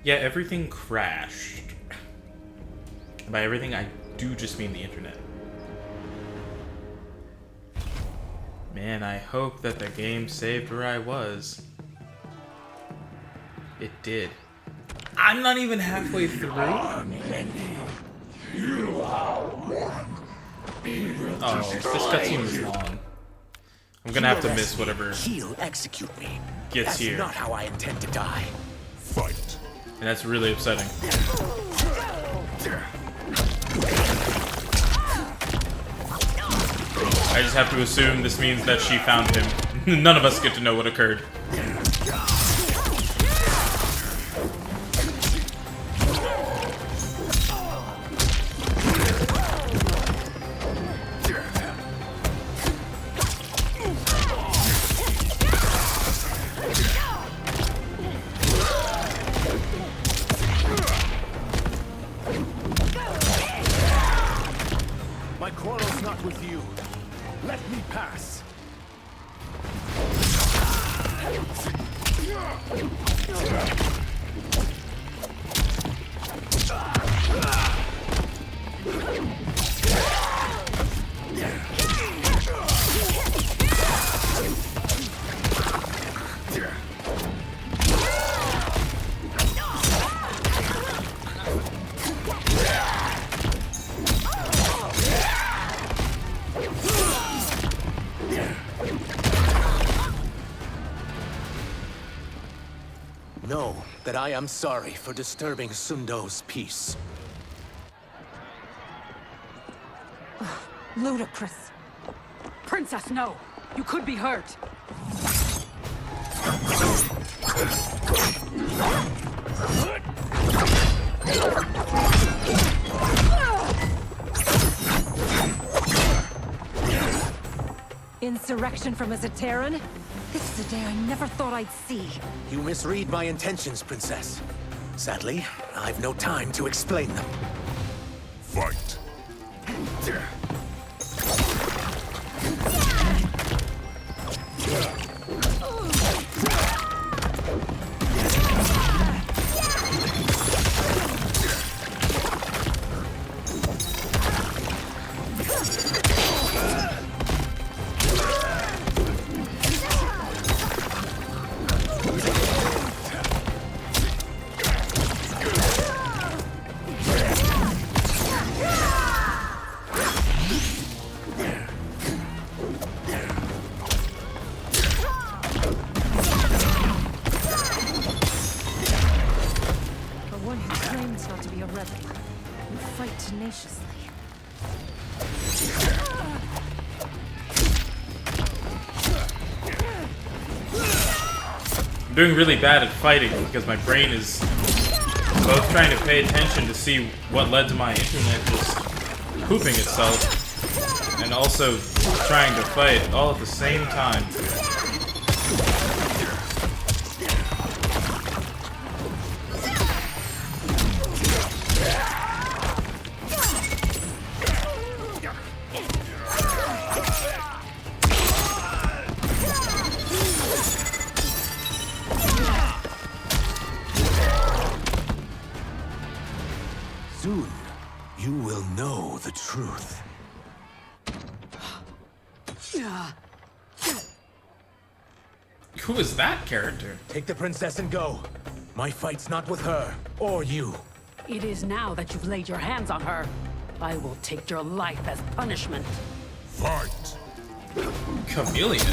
Yeah, everything crashed. And by everything, I do just mean the internet. Man, I hope that the game saved where I was. It did. I'm not even halfway through. Oh, this cutscene is long. I'm gonna have to miss whatever He'll execute me. gets That's here. not how I intend to die. Fight. And that's really upsetting. I just have to assume this means that she found him. None of us get to know what occurred. My quarrel's not with you. Let me pass. Know that I am sorry for disturbing Sundo's peace. Ludicrous. Princess, no! You could be hurt. Insurrection from a Zaterran? This is a day I never thought I'd see. You misread my intentions, Princess. Sadly, I've no time to explain them. Fight. For one who claims not to be a rebel, you fight tenaciously. I'm doing really bad at fighting because my brain is both trying to pay attention to see what led to my internet just pooping itself, and also trying to fight all at the same time. Soon, you will know the truth. Who is that character? Take the princess and go. My fight's not with her, or you. It is now that you've laid your hands on her. I will take your life as punishment. Fight. Chameleon.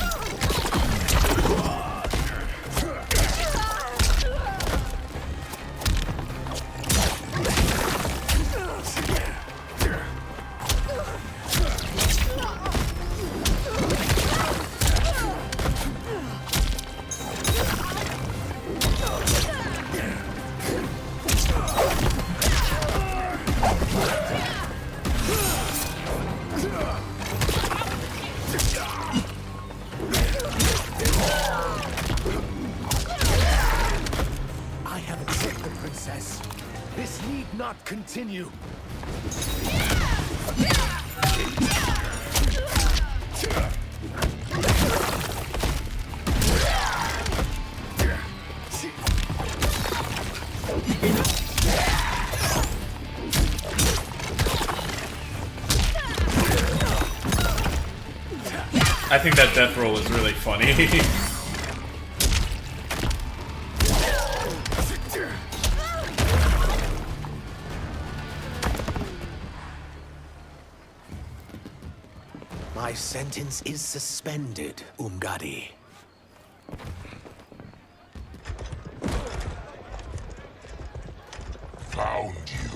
I have accepted the princess. This need not continue. I think that death roll is really funny. My sentence is suspended, Umgadi. Found you.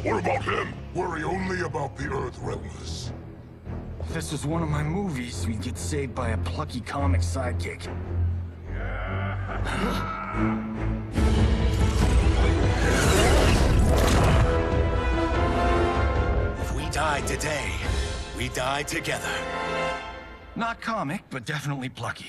What about him? Worry only about the Earth Realmers. If this was one of my movies, we'd get saved by a plucky comic sidekick. If we die today, we die together. Not comic, but definitely plucky.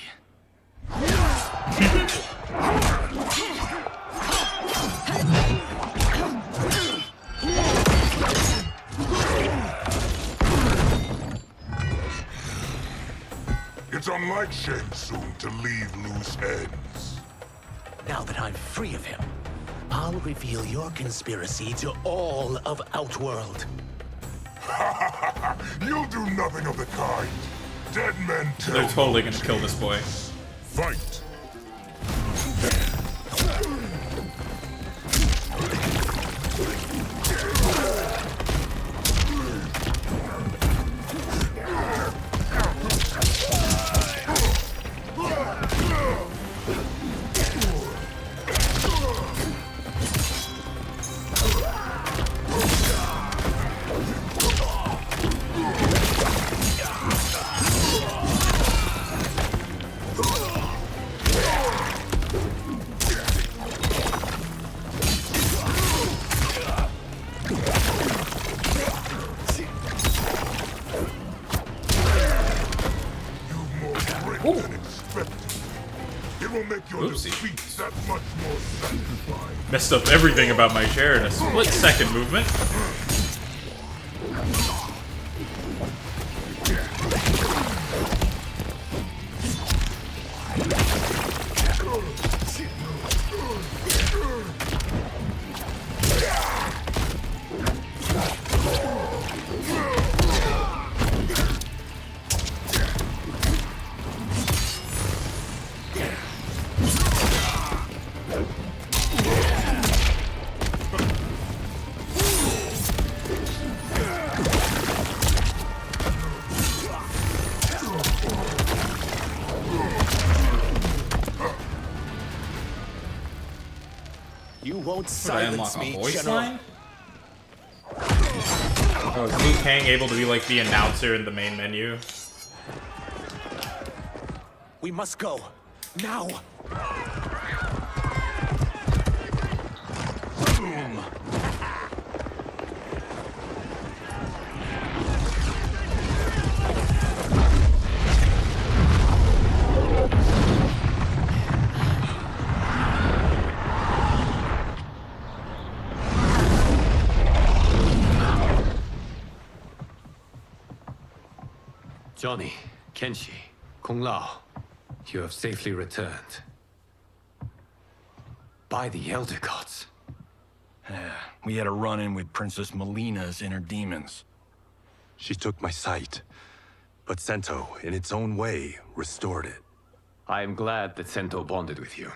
It's unlike Shang Tsung to leave loose ends. Now that I'm free of him, I'll reveal your conspiracy to all of Outworld. You'll do nothing of the kind. Dead men tell They're totally no gonna kill this boy. Fight. That much more satisfying. Messed up everything about my chair in a split-second movement. You won't Did I unlock silence a me, voice General. line? Oh, is Liu Kang able to be like the announcer in the main menu? We must go. Now! Johnny, Kenshi, Kung Lao, you have safely returned. By the Elder Gods. We had a run-in with Princess Melina's inner demons. She took my sight, but Sento, in its own way, restored it. I am glad that Sento bonded with you.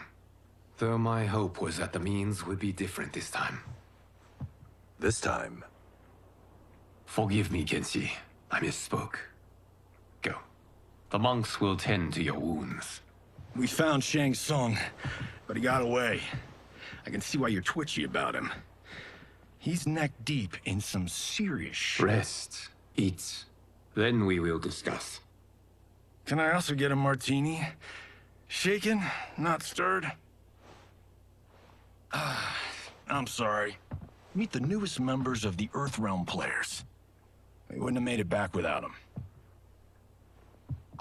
Though my hope was that the means would be different this time. This time, Forgive me, Kenshi. I misspoke. Go. The monks will tend to your wounds. We found Shang Tsung, but he got away. I can see why you're twitchy about him. He's neck deep in some serious shit. Rest. Eat. Then we will discuss. Can I also get a martini? Shaken, not stirred? I'm sorry. Meet the newest members of the Earthrealm players. We wouldn't have made it back without them.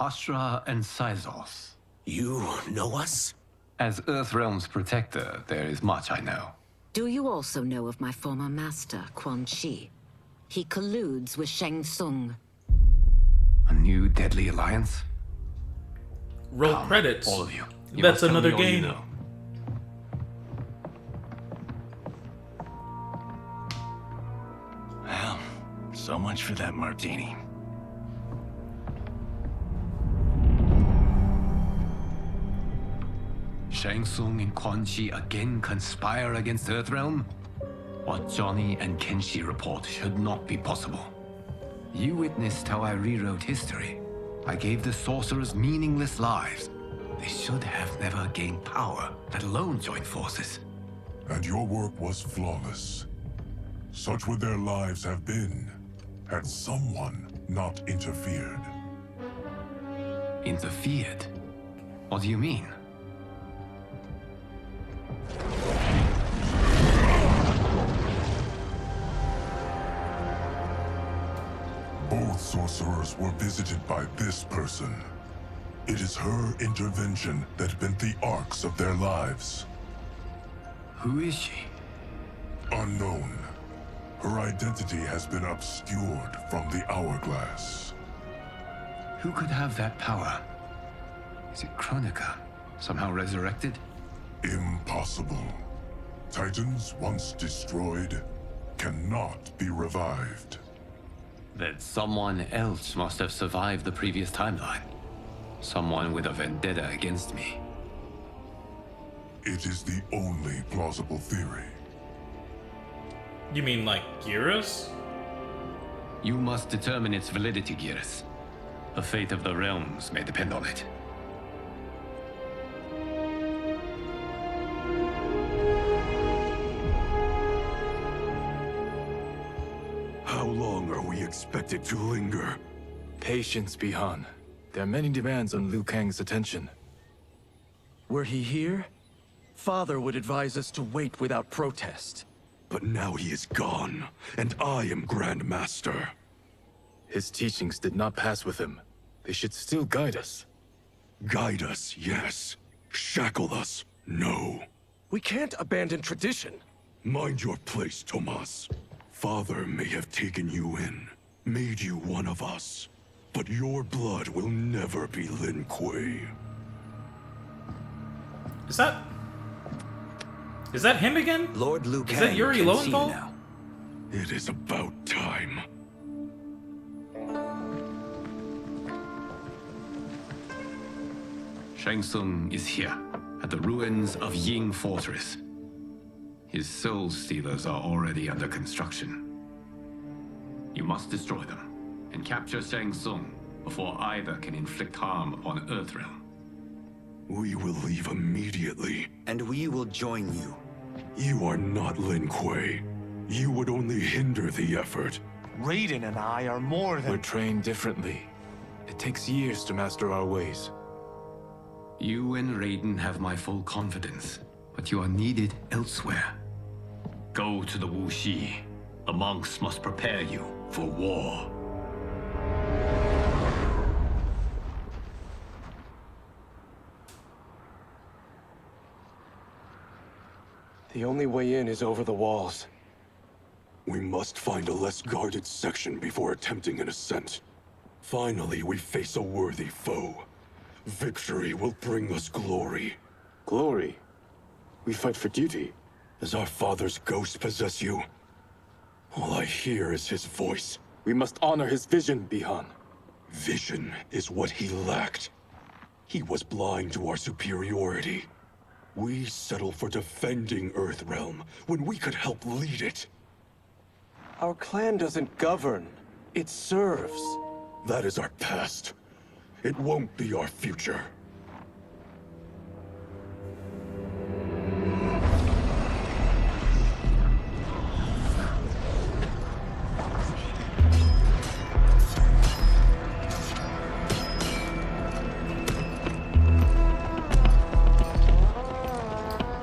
Astra and Syzos. You know us? As Earthrealm's protector, there is much I know. Do you also know of my former master, Quan Chi? He colludes with Shang Tsung. new deadly alliance? Roll Come, credits. all of you. You That's must tell me another all you game. know. Well, so much for that martini. Shang Tsung and Quan Chi again conspire against Earthrealm? What Johnny and Kenshi report should not be possible. You witnessed how I rewrote history. I gave the sorcerers meaningless lives. They should have never gained power, let alone join forces. And your work was flawless. Such would their lives have been, had someone not interfered. Interfered? What do you mean? Both sorcerers were visited by this person. It is her intervention that bent the arcs of their lives. Who is she? Unknown. Her identity has been obscured from the hourglass. Who could have that power? Is it Kronika? Somehow resurrected? Impossible. Titans once destroyed cannot be revived. Then someone else must have survived the previous timeline. Someone with a vendetta against me. It is the only plausible theory. You mean like Gyros? You must determine its validity, Geras. The fate of the realms may depend on it. How long are we expected to linger? Patience, Bihan. There are many demands on Liu Kang's attention. Were he here, Father would advise us to wait without protest. But now he is gone, and I am Grand Master. His teachings did not pass with him. They should still guide us. Guide us, yes. Shackle us, no. We can't abandon tradition. Mind your place, Tomas. Father may have taken you in, made you one of us. But your blood will never be Lin Kuei. Is that him again? Lord Liu Kang Is that Yuri can see you Lowenthal? now. It is about time. Shang Tsung is here, at the ruins of Ying Fortress. His Soul Stealers are already under construction. You must destroy them, and capture Shang Tsung before either can inflict harm upon Earthrealm. We will leave immediately. And we will join you. You are not Lin Kuei. You would only hinder the effort. Raiden and I are more than... We're trained differently. It takes years to master our ways. You and Raiden have my full confidence, but you are needed elsewhere. Go to the Wuxi. The monks must prepare you for war. The only way in is over the walls. We must find a less guarded section before attempting an ascent. Finally, we face a worthy foe. Victory will bring us glory. Glory? We fight for duty. Does our father's ghost possess you? All I hear is his voice. We must honor his vision, Bihan. Vision is what he lacked. He was blind to our superiority. We settle for defending Earthrealm when we could help lead it. Our clan doesn't govern. It serves. That is our past. It won't be our future.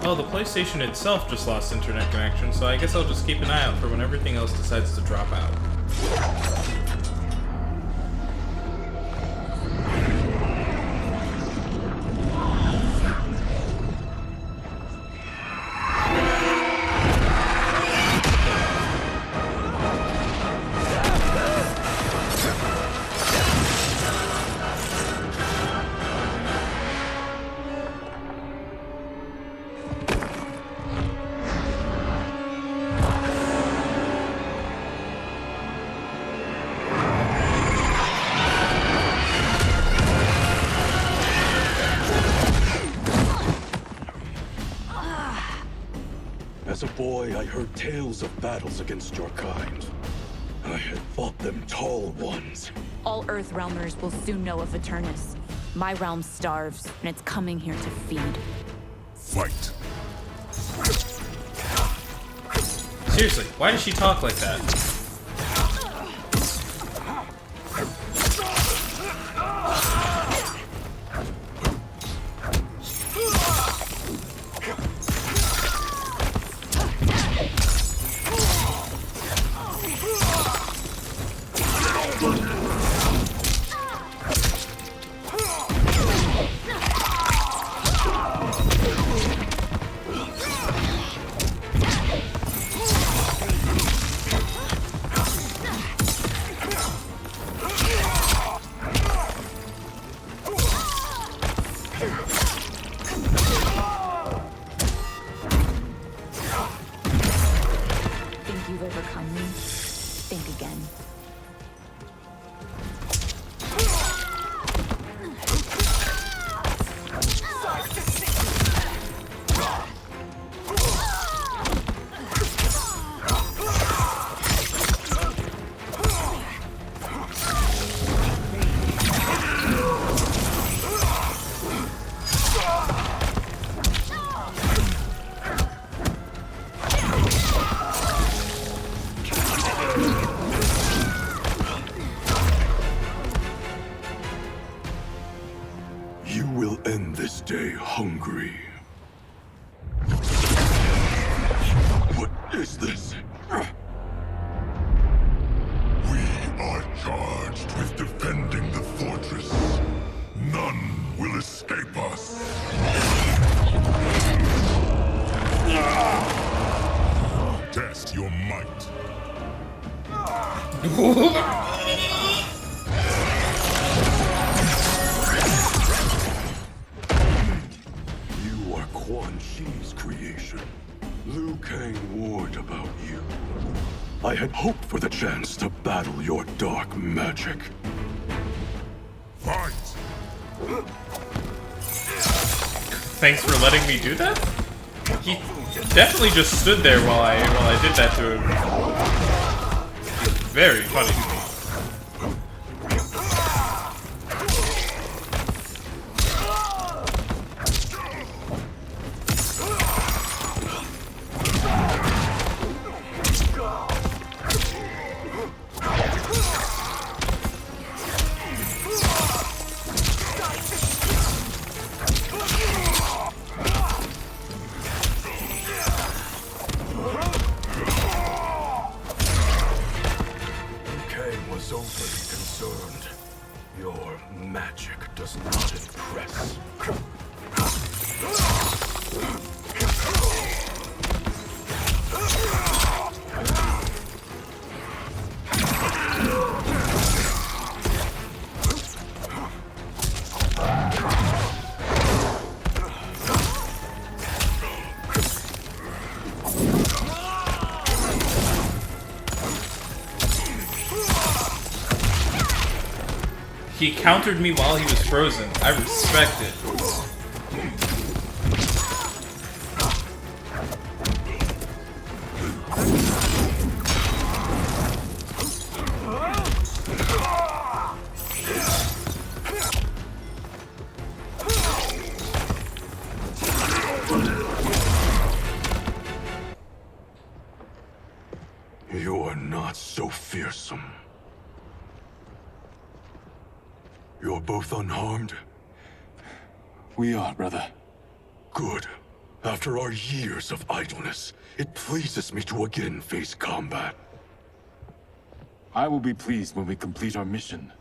Oh, the PlayStation itself just lost internet connection, so I guess I'll just keep an eye out for when everything else decides to drop out. boy, I heard tales of battles against your kind. I had fought them tall ones. All Earthrealmers will soon know of Eternus. My realm starves, and it's coming here to feed. Fight. Seriously, why does she talk like that? Think you've overcome me? Think again. You will end this day hungry. What is this? We are charged with defending the fortress. None will escape us. Test your might. You are Quan Chi's creation. Liu Kang warned about you. I had hoped for the chance to battle your dark magic. Fight! Thanks for letting me do that? He definitely just stood there while I did that to him. Very funny. Kang was overly concerned. Your magic does not impress. He countered me while he was frozen. I respect it. You are not so fearsome. You're both unharmed? We are, brother. Good. After our years of idleness, it pleases me to again face combat. I will be pleased when we complete our mission.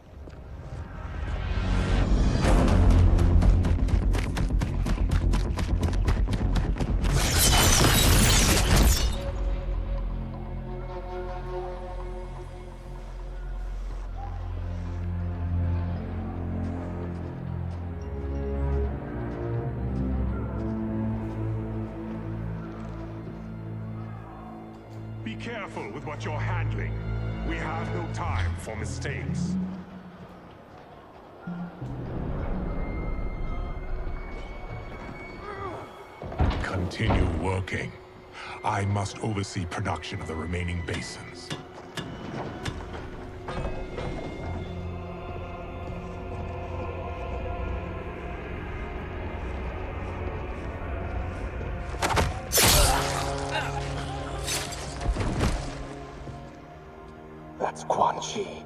Be careful with what you're handling. We have no time for mistakes. Continue working. I must oversee production of the remaining basins. That's Quan Chi.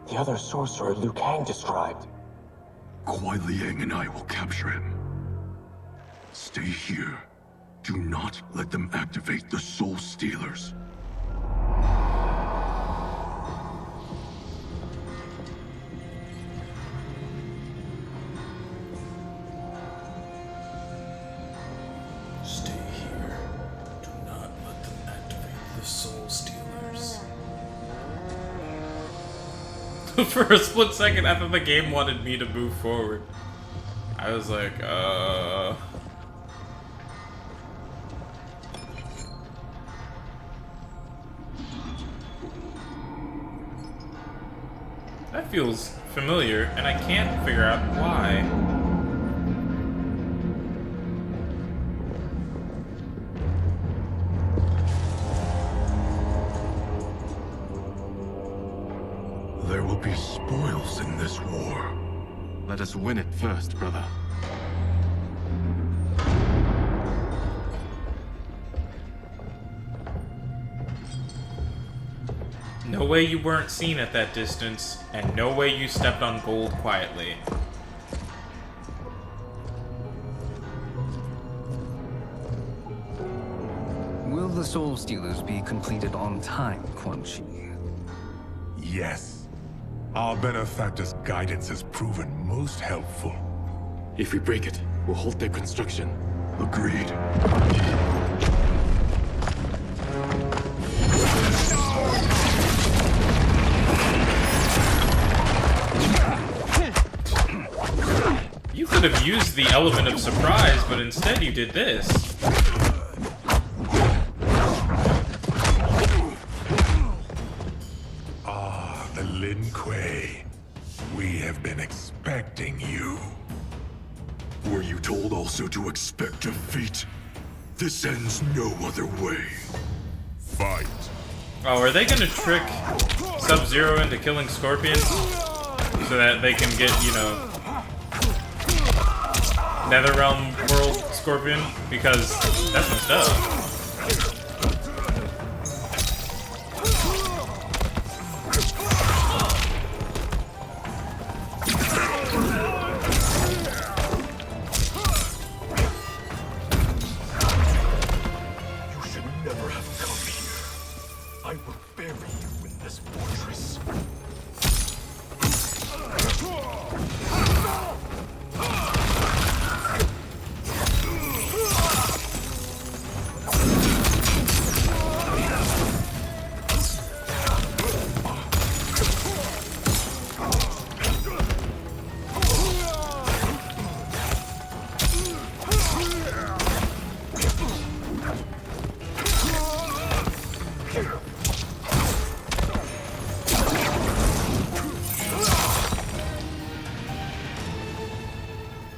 The other sorcerer Liu Kang described. Kuai Liang and I will capture him. Stay here. Do not let them activate the Soul Stealers. Stay here. Do not let them activate the Soul Stealers. For a split second, I thought the game wanted me to move forward. I was like, That feels familiar, and I can't figure out why. There will be spoils in this war. Let us win it first, brother. No way you weren't seen at that distance, and no way you stepped on gold quietly. Will the Soul Stealers be completed on time, Quan Chi? Yes. Our benefactor's guidance has proven most helpful. If we break it, we'll halt their construction. Agreed. You could have used the element of surprise, but instead you did this. Ah, the Lin Kuei. We have been expecting you. Were you told also to expect defeat? This ends no other way. Fight. Oh, are they gonna trick Sub-Zero into killing Scorpion? So that they can get, you know, Netherrealm World Scorpion? Because that's messed up. You should never have come here. I will bury you in this fortress.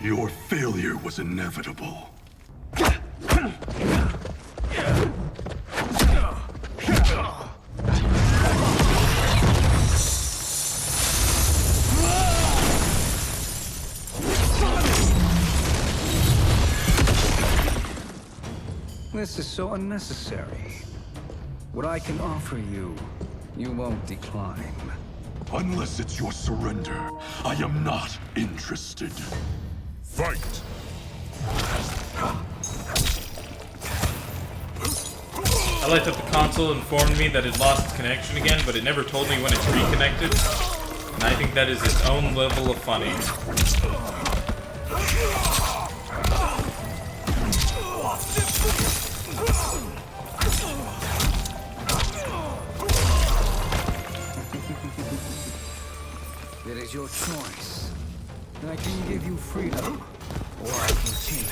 Your failure was inevitable. This is so unnecessary. What I can offer you, you won't decline. Unless it's your surrender, I am not interested. Fight! I like that the console informed me that it lost its connection again, but it never told me when it's reconnected. And I think that is its own level of funny. It is your choice. I can give you freedom, or I can take it.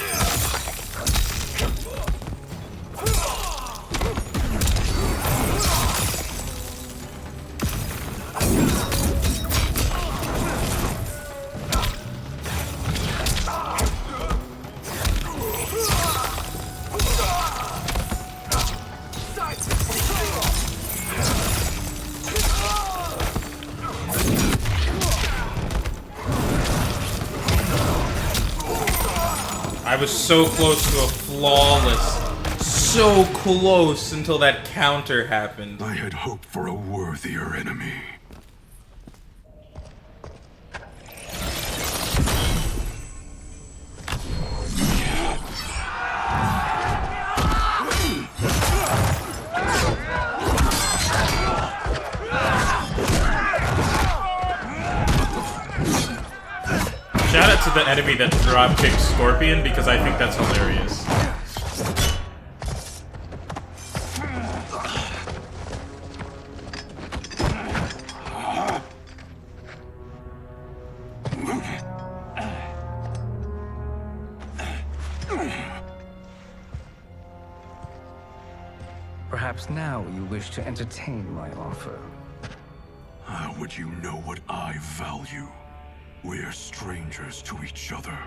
I was so close to a flawless. So close until that counter happened. I had hoped for a worthier enemy. Shout out to the enemy that dropkicked Scorpion because I think that's hilarious. Perhaps now you wish to entertain my offer. How would you know what I value? We're strangers to each other.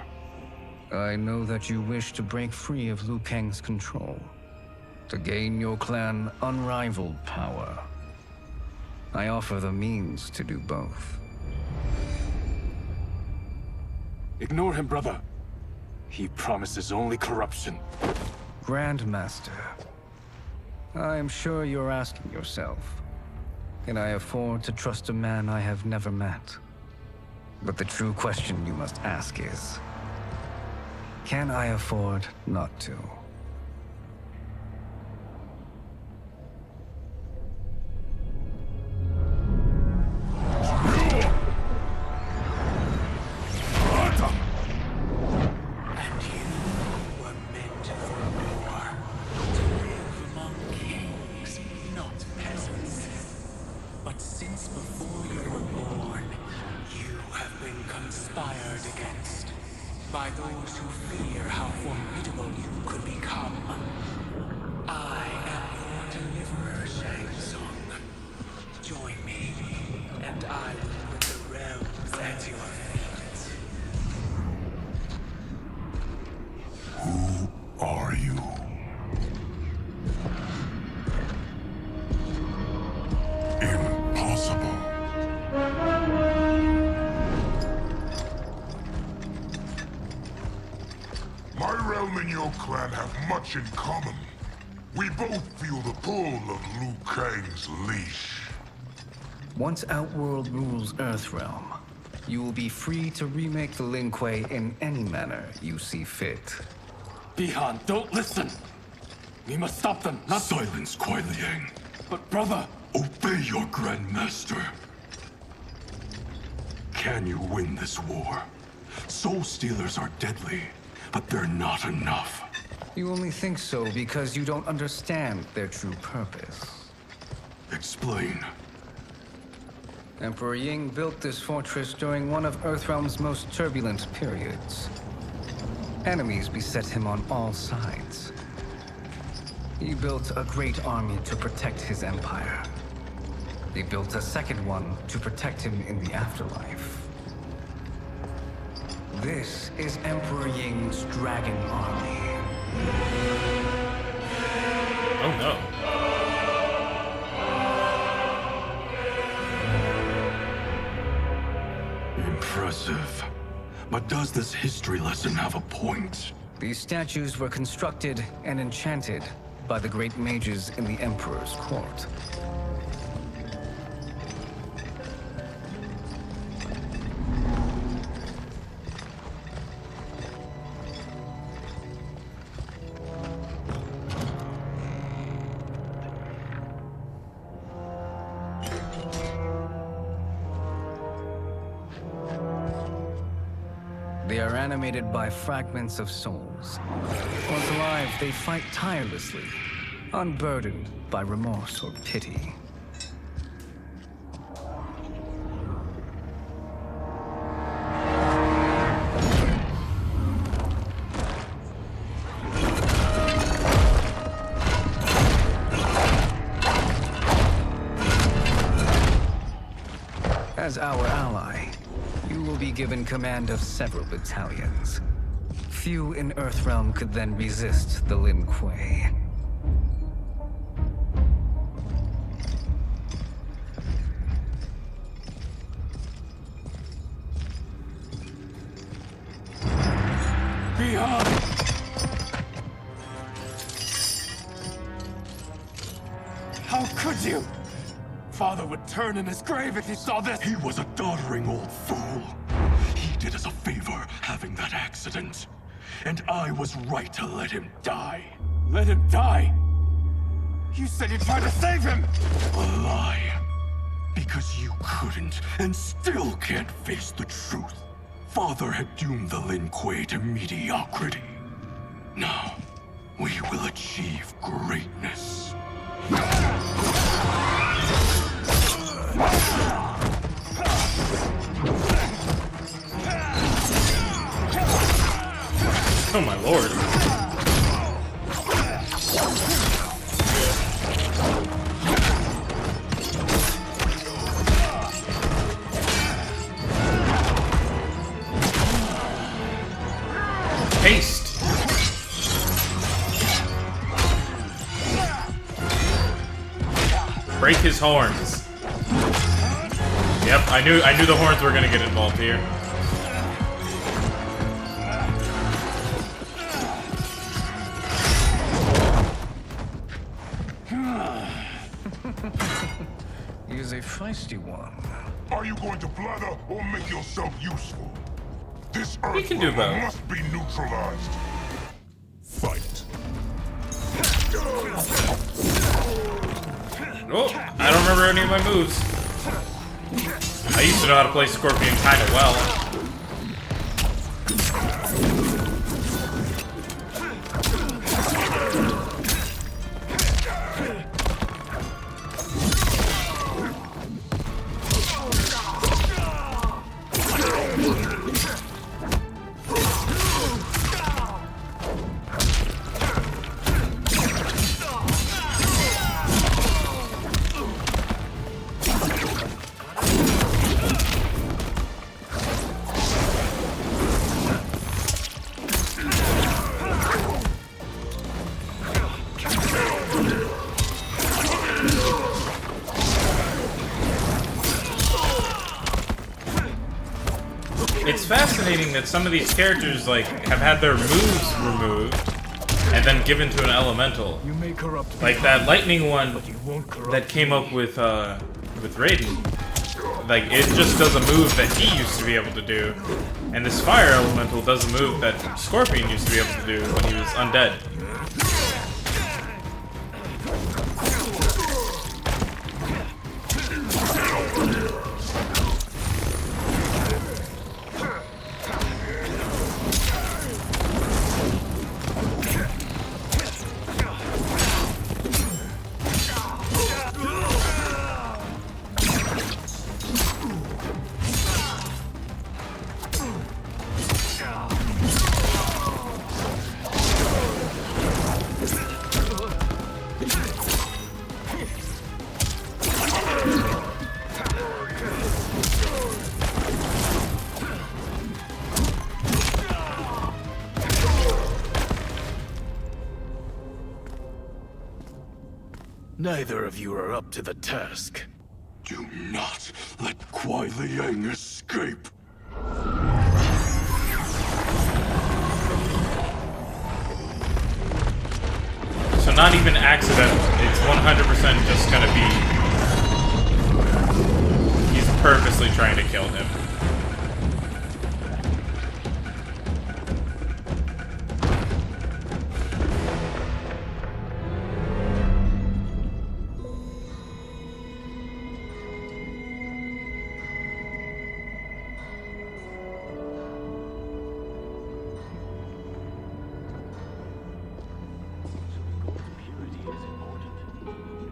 I know that you wish to break free of Liu Kang's control, to gain your clan unrivaled power. I offer the means to do both. Ignore him, brother. He promises only corruption. Grandmaster, I am sure you're asking yourself, can I afford to trust a man I have never met? But the true question you must ask is, can I afford not to? By those who fear how formidable you could become. I am your deliverer, Shang Tsung. Join me, and I will put the realms at your feet. Who are you? Impossible. My realm and your clan have much in common. We both feel the pull of Liu Kang's leash. Once Outworld rules Earthrealm, you will be free to remake the Lin Kuei in any manner you see fit. Bi-Han, don't listen! We must stop them, not— Silence, Kuai Liang. But brother! Obey your Grandmaster. Can you win this war? Soul Stealers are deadly, but they're not enough. You only think so because you don't understand their true purpose. Explain. Emperor Ying built this fortress during one of Earthrealm's most turbulent periods. Enemies beset him on all sides. He built a great army to protect his empire. He built a second one to protect him in the afterlife. This is Emperor Ying's Dragon Army. Oh no. Impressive. But does this history lesson have a point? These statues were constructed and enchanted by the great mages in the Emperor's court. They are animated by fragments of souls. Once alive, they fight tirelessly, unburdened by remorse or pity. As our ally, you will be given command of several battalions. Few in Earthrealm could then resist the Lin Kuei. Bi-Han! Father would turn in his grave if he saw this. He was a doddering old fool. He did us a favor having that accident. And I was right to let him die. Let him die? You said you tried to save him! A lie. Because you couldn't, and still can't face the truth. Father had doomed the Lin Kuei to mediocrity. Now, we will achieve greatness. Oh my lord. Haste. Break his horns. Yep, I knew the horns were gonna get involved here. He is a feisty one. Are you going to blather or make yourself useful? This We earth can do both. must be neutralized. Fight. Oh, I don't remember any of my moves. I used to know how to play Scorpion kind of well. It's fascinating that some of these characters like have had their moves removed and then given to an elemental. Like that lightning one that came up with Raiden. Like it just does a move that he used to be able to do, and this fire elemental does a move that Scorpion used to be able to do when he was undead. Neither of you are up to the task. Do not let Kuai Liang escape. So not even accidental. It's 100% just gonna be... He's purposely trying to kill him.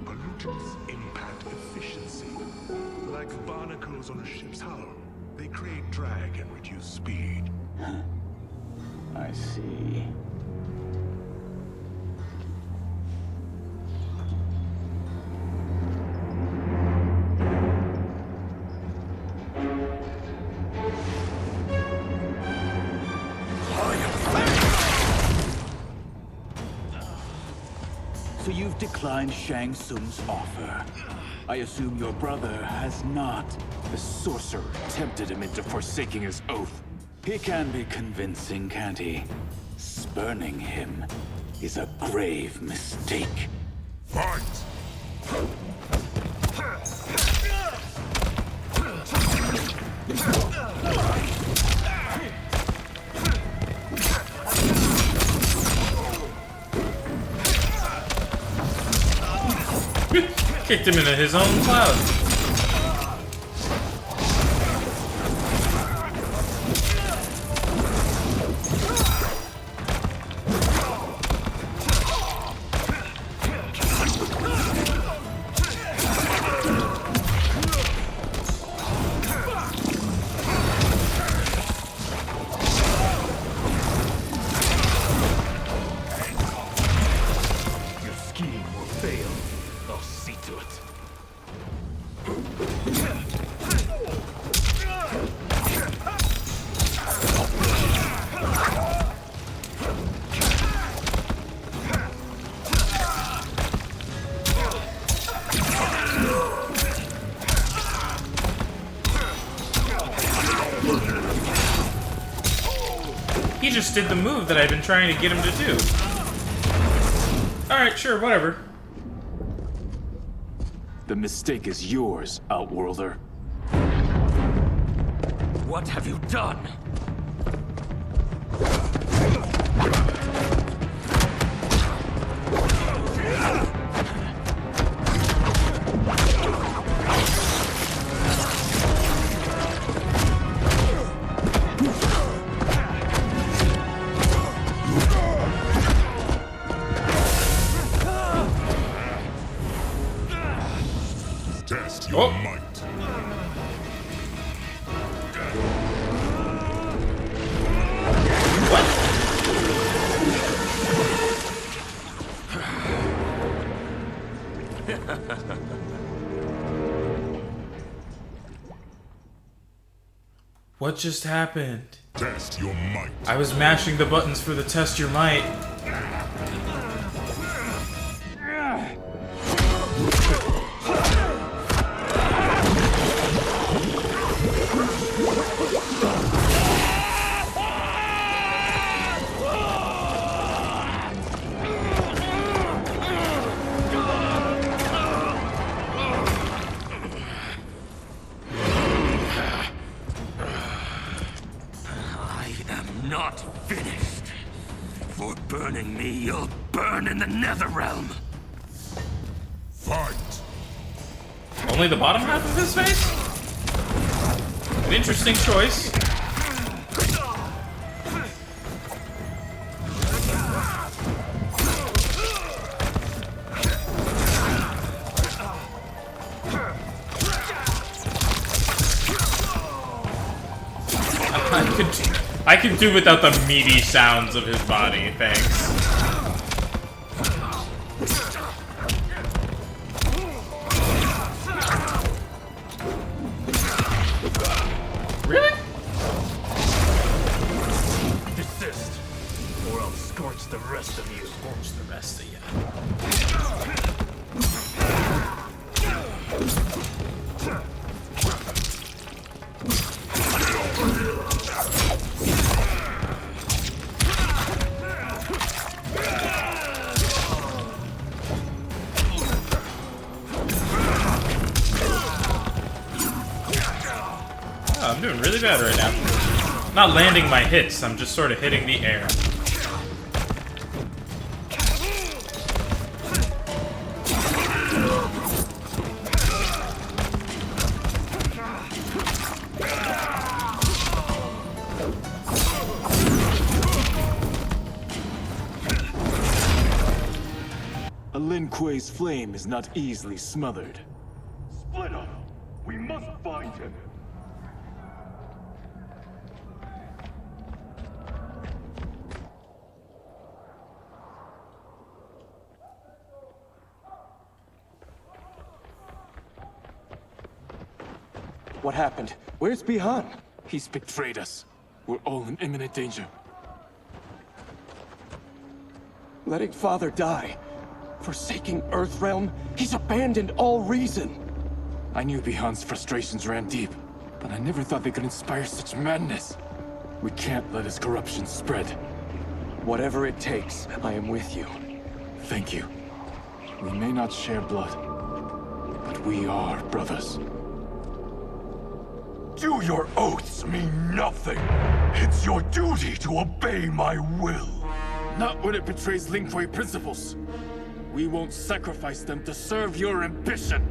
Pollutants impact efficiency. Like barnacles on a ship's hull, they create drag and reduce speed. I see. So you've declined Shang Tsung's offer. I assume your brother has not. The sorcerer tempted him into forsaking his oath. He can be convincing, can't he? Spurning him is a grave mistake. Fight! Kicked him into his own cloud. Your scheme will fail. I'll see to it. He just did the move that I've been trying to get him to do. Alright, sure, whatever. The mistake is yours, Outworlder. What have you done? Test your might. What just happened? Test your might. I was mashing the buttons for the test your might. I am not finished. For burning me, you'll burn in the Netherrealm. Fight. Only the bottom half of his face? An interesting choice. I could do without the meaty sounds of his body, thanks. Really? Desist, or I'll scorch the rest of you. Scorch the rest of you. I'm doing really bad right now. Not landing my hits, I'm just sort of hitting the air. A Lin Kuei's flame is not easily smothered. Split up! We must find him! What happened? Where's Bihan? He's betrayed us. We're all in imminent danger. Letting Father die. Forsaking Earthrealm. He's abandoned all reason. I knew Bihan's frustrations ran deep, but I never thought they could inspire such madness. We can't let his corruption spread. Whatever it takes, I am with you. Thank you. We may not share blood, but we are brothers. Do your oaths mean nothing? It's your duty to obey my will. Not when it betrays Lin Kuei principles. We won't sacrifice them to serve your ambition!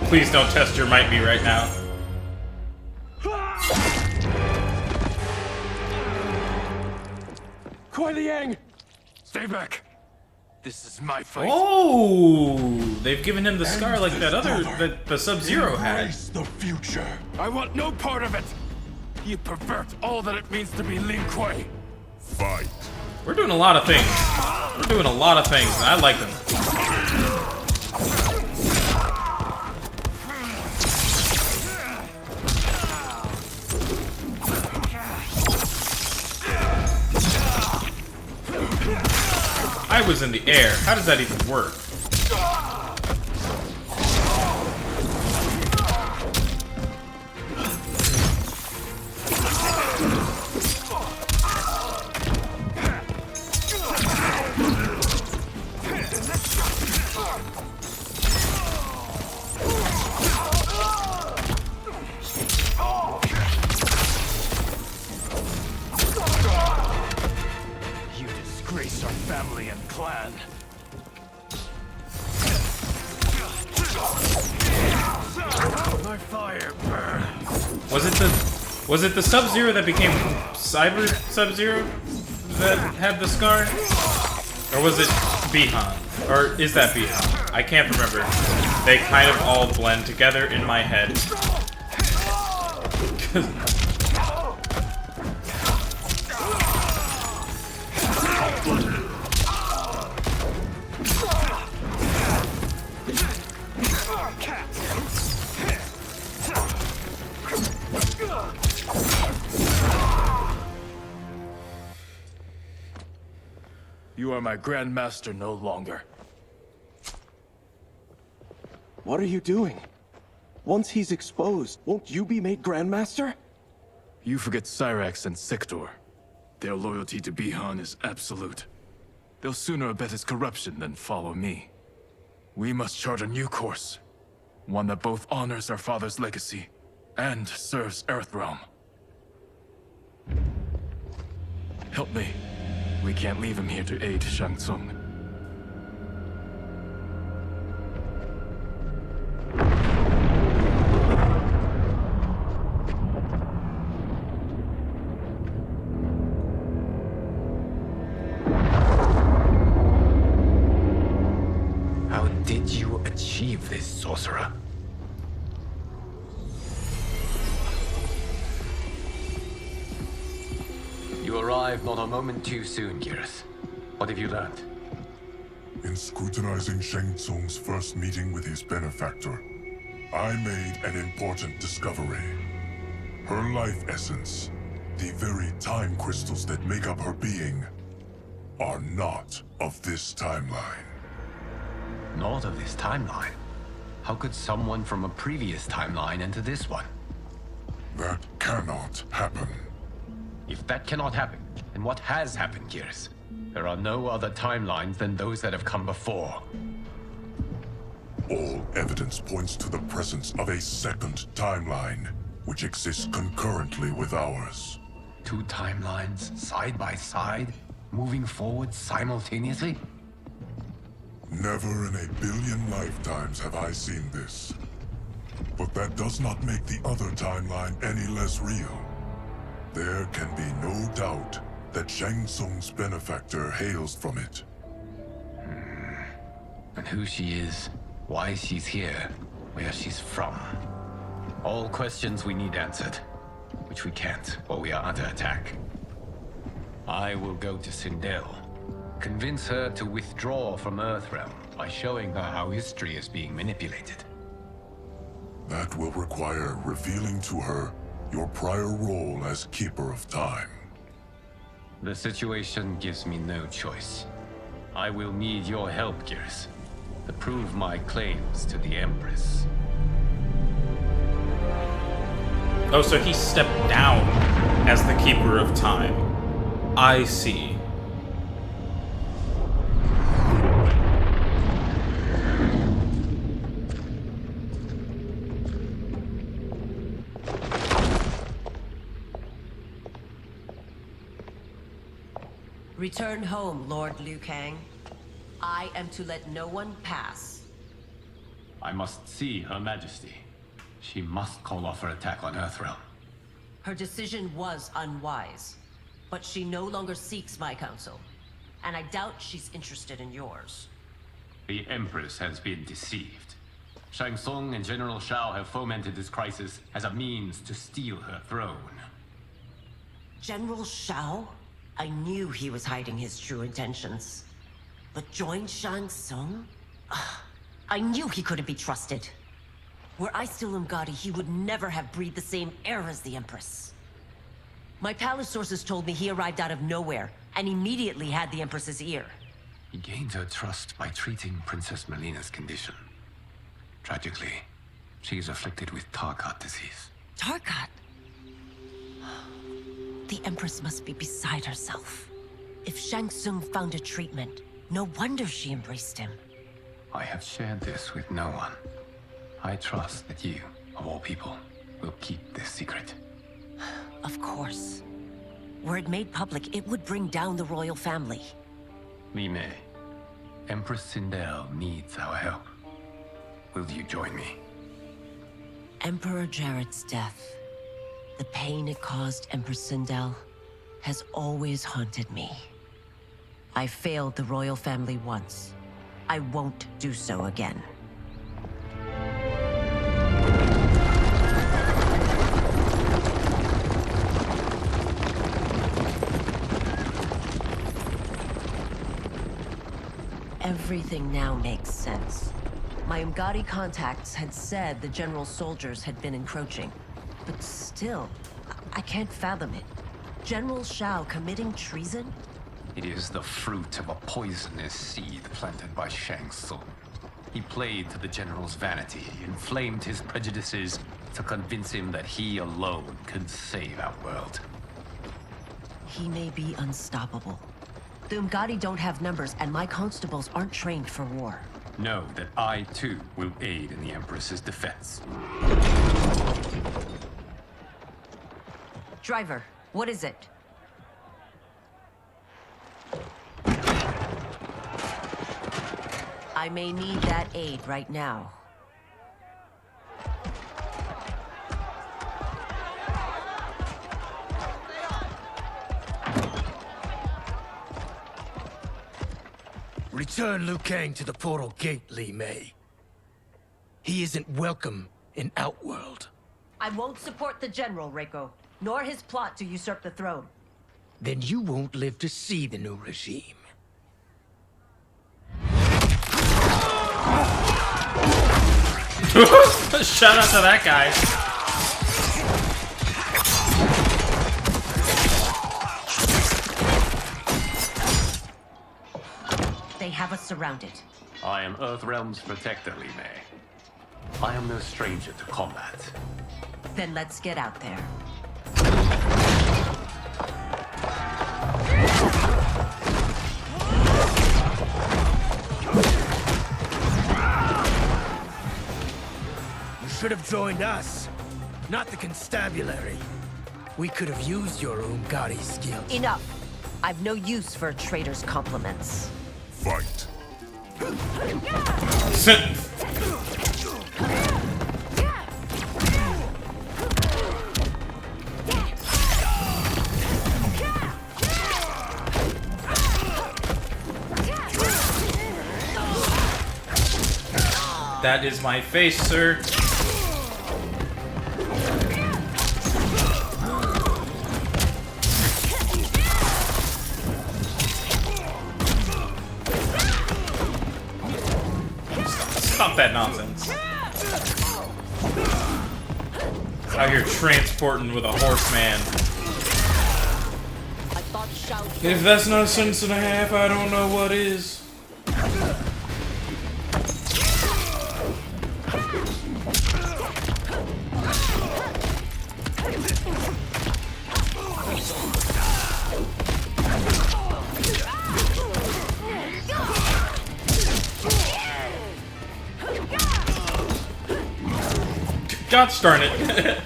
Please don't test your might be right now. Kuai Liang! Stay back! This is my fight. Oh, they've given him the scar like that other that the Sub-Zero had. Embrace the future. I want no part of it. You pervert all that it means to be Lin Kuei. Fight. We're doing a lot of things. We're doing a lot of things, and I like them. I was in the air. How does that even work? You disgrace our family and clan. My fire burn. Was it the Sub-Zero that became Cyber Sub-Zero that had the scar? Or was it Bi-Han? Or is that Bi-Han? I can't remember. They kind of all blend together in my head. You are my Grandmaster no longer. What are you doing? Once he's exposed, won't you be made Grandmaster? You forget Cyrax and Sector. Their loyalty to Bi-Han is absolute. They'll sooner abet his corruption than follow me. We must chart a new course. One that both honors our father's legacy and serves Earthrealm. Help me. We can't leave him here to aid Shang Tsung. How did you achieve this, sorcerer? You arrived not a moment too soon, Geras. What have you learned? In scrutinizing Shang Tsung's first meeting with his benefactor, I made an important discovery. Her life essence, the very time crystals that make up her being, are not of this timeline. Not of this timeline? How could someone from a previous timeline enter this one? That cannot happen. If that cannot happen, then what has happened, Geras? There are no other timelines than those that have come before. All evidence points to the presence of a second timeline, which exists concurrently with ours. Two timelines, side by side, moving forward simultaneously? Never in a billion lifetimes have I seen this. But that does not make the other timeline any less real. There can be no doubt that Shang Tsung's benefactor hails from it. And who she is, why she's here, where she's from. All questions we need answered, which we can't while we are under attack. I will go to Sindel, convince her to withdraw from Earthrealm by showing her how history is being manipulated. That will require revealing to her your prior role as Keeper of Time. The situation gives me no choice. I will need your help, Geras, to prove my claims to the Empress. Oh, so he stepped down as the Keeper of Time. I see. Return home, Lord Liu Kang. I am to let no one pass. I must see Her Majesty. She must call off her attack on Earthrealm. Her decision was unwise, but she no longer seeks my counsel, and I doubt she's interested in yours. The Empress has been deceived. Shang Tsung and General Shao have fomented this crisis as a means to steal her throne. General Shao? I knew he was hiding his true intentions. But join Shang Tsung? I knew he couldn't be trusted. Were I still Umgadi, he would never have breathed the same air as the Empress. My palace sources told me he arrived out of nowhere, and immediately had the Empress's ear. He gained her trust by treating Princess Melina's condition. Tragically, she is afflicted with Tarkat disease. Tarkat? The Empress must be beside herself. If Shang Tsung found a treatment, no wonder she embraced him. I have shared this with no one. I trust that you, of all people, will keep this secret. Of course. Were it made public, it would bring down the royal family. Li Mei, Empress Sindel needs our help. Will you join me? Emperor Jared's death, the pain it caused Empress Sindel, has always haunted me. I failed the royal family once. I won't do so again. Everything now makes sense. My Umgadi contacts had said the general's soldiers had been encroaching. But still, I can't fathom it. General Shao committing treason? It is the fruit of a poisonous seed planted by Shang Tsung. He played to the general's vanity, inflamed his prejudices to convince him that he alone could save our world. He may be unstoppable. The Umgadi don't have numbers, and my constables aren't trained for war. Know that I, too, will aid in the Empress's defense. Driver, what is it? I may need that aid right now. Return Liu Kang to the portal gate, Li Mei. He isn't welcome in Outworld. I won't support the General, Reiko, nor his plot to usurp the throne. Then you won't live to see the new regime. Shout out to that guy. They have us surrounded. I am Earthrealm's protector, Li Mei. I am no stranger to combat. Then let's get out there. You should have joined us, not the constabulary. We could have used your Umgadi skills. Enough. I've no use for a traitor's compliments. Fight. That is my face, sir. Stop that nonsense. Out here transporting with a horseman. I thought If that's not a sentence and a half, I don't know what is. Gosh darn it.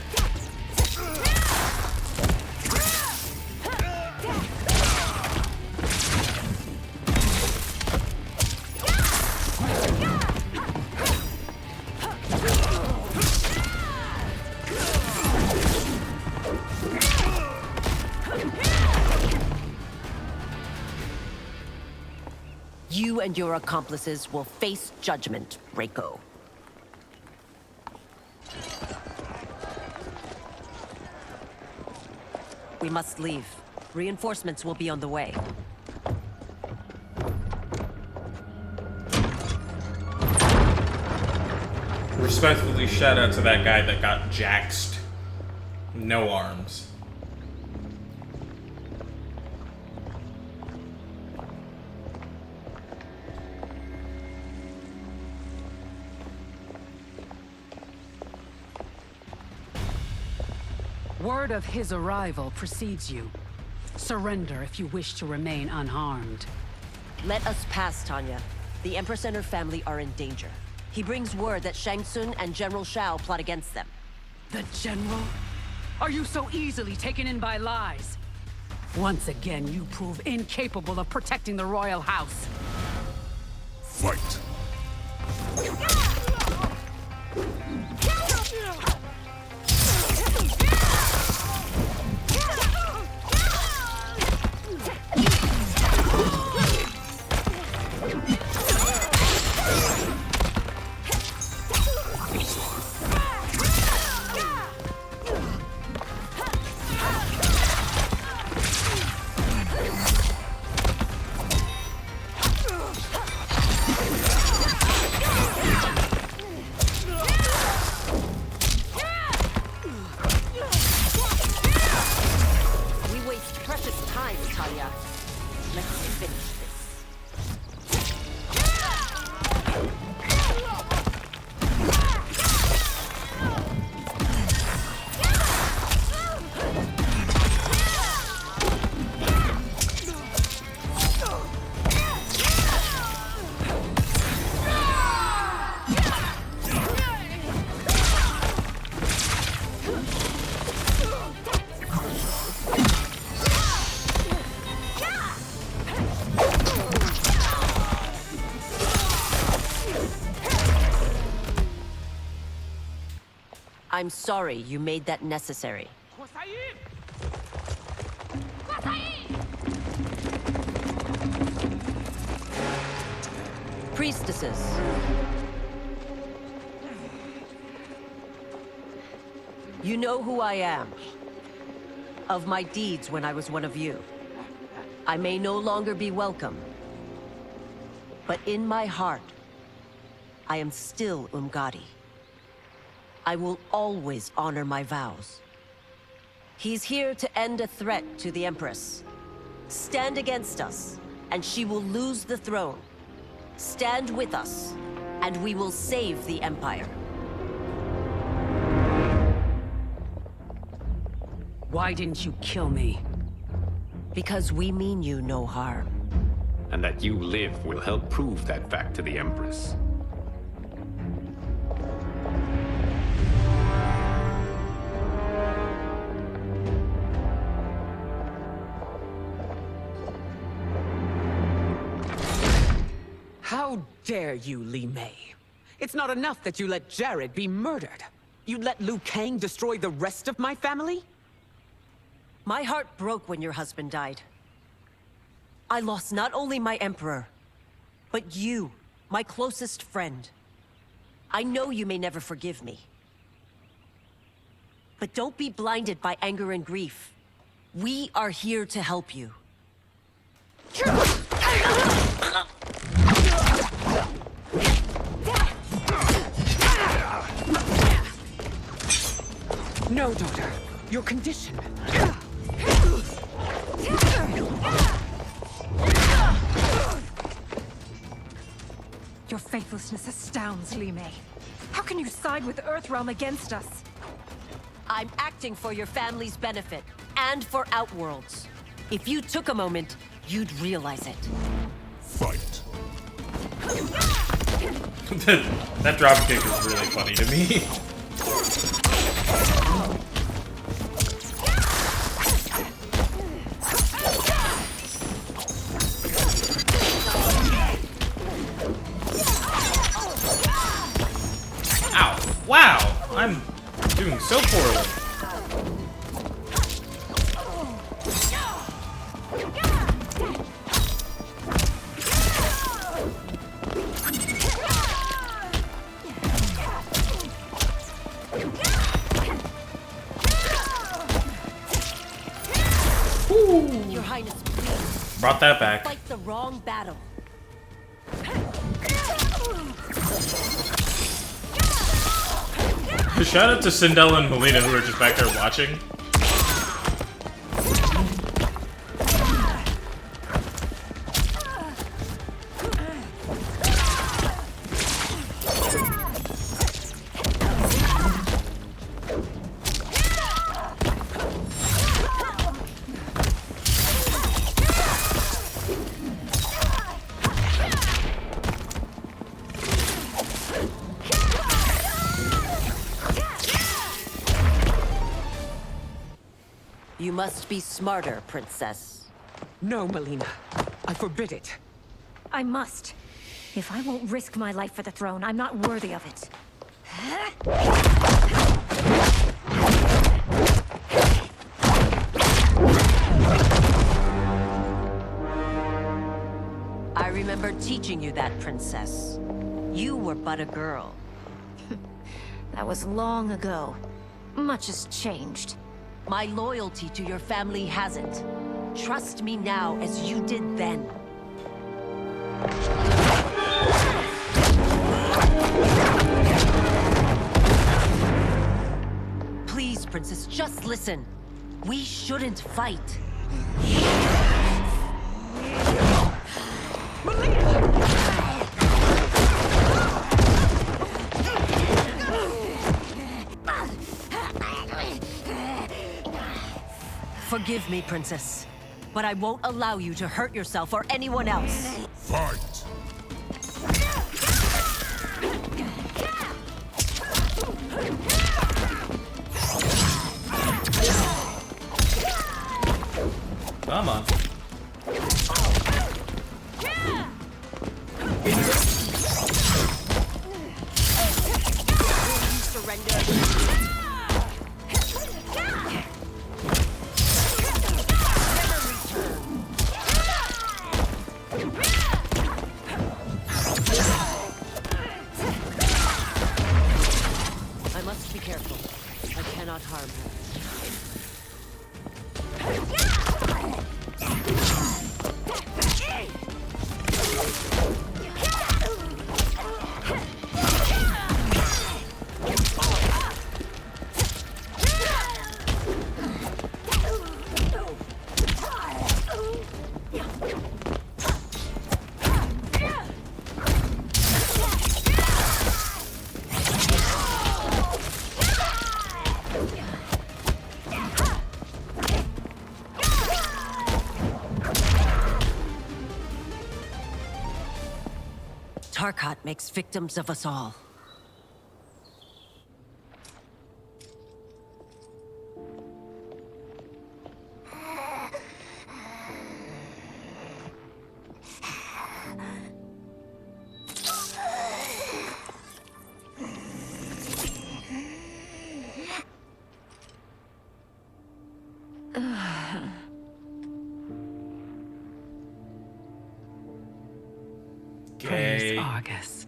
You and your accomplices will face judgment, Reiko. We must leave. Reinforcements will be on the way. Respectfully, shout out to that guy that got jaxed. No arms. Word of his arrival precedes you. Surrender if you wish to remain unharmed. Let us pass, Tanya. The Empress and her family are in danger. He brings word that Shang Tsung and General Shao plot against them. The General? Are you so easily taken in by lies? Once again, you prove incapable of protecting the royal house. Fight! I'm sorry you made that necessary. Priestesses. You know who I am. Of my deeds when I was one of you. I may no longer be welcome. But in my heart, I am still Umgadi. I will always honor my vows. He's here to end a threat to the Empress. Stand against us, and she will lose the throne. Stand with us, and we will save the Empire. Why didn't you kill me? Because we mean you no harm. And that you live will help prove that fact to the Empress. How dare you, Li Mei? It's not enough that you let Jared be murdered. You'd let Liu Kang destroy the rest of my family? My heart broke when your husband died. I lost not only my Emperor, but you, my closest friend. I know you may never forgive me. But don't be blinded by anger and grief. We are here to help you. No, daughter. Your condition. Your faithlessness astounds, Li Mei. How can you side with Earthrealm against us? I'm acting for your family's benefit, and for Outworlds. If you took a moment, you'd realize it. Fight. That dropkick is really funny to me. Ow! Wow! I'm doing so poorly. Your Highness, please. Brought that back. Fight the wrong battle. Shout out to Sindel and Melina who are just back there watching. You must be smarter, Princess. No, Melina. I forbid it. I must. If I won't risk my life for the throne, I'm not worthy of it. I remember teaching you that, Princess. You were but a girl. That was long ago. Much has changed. My loyalty to your family hasn't. Trust me now as you did then. Please, Princess, just listen. We shouldn't fight. Forgive me, Princess, but I won't allow you to hurt yourself or anyone else. Fight! Come on. I must be careful. I cannot harm her. Tarkat makes victims of us all. Praise Argus.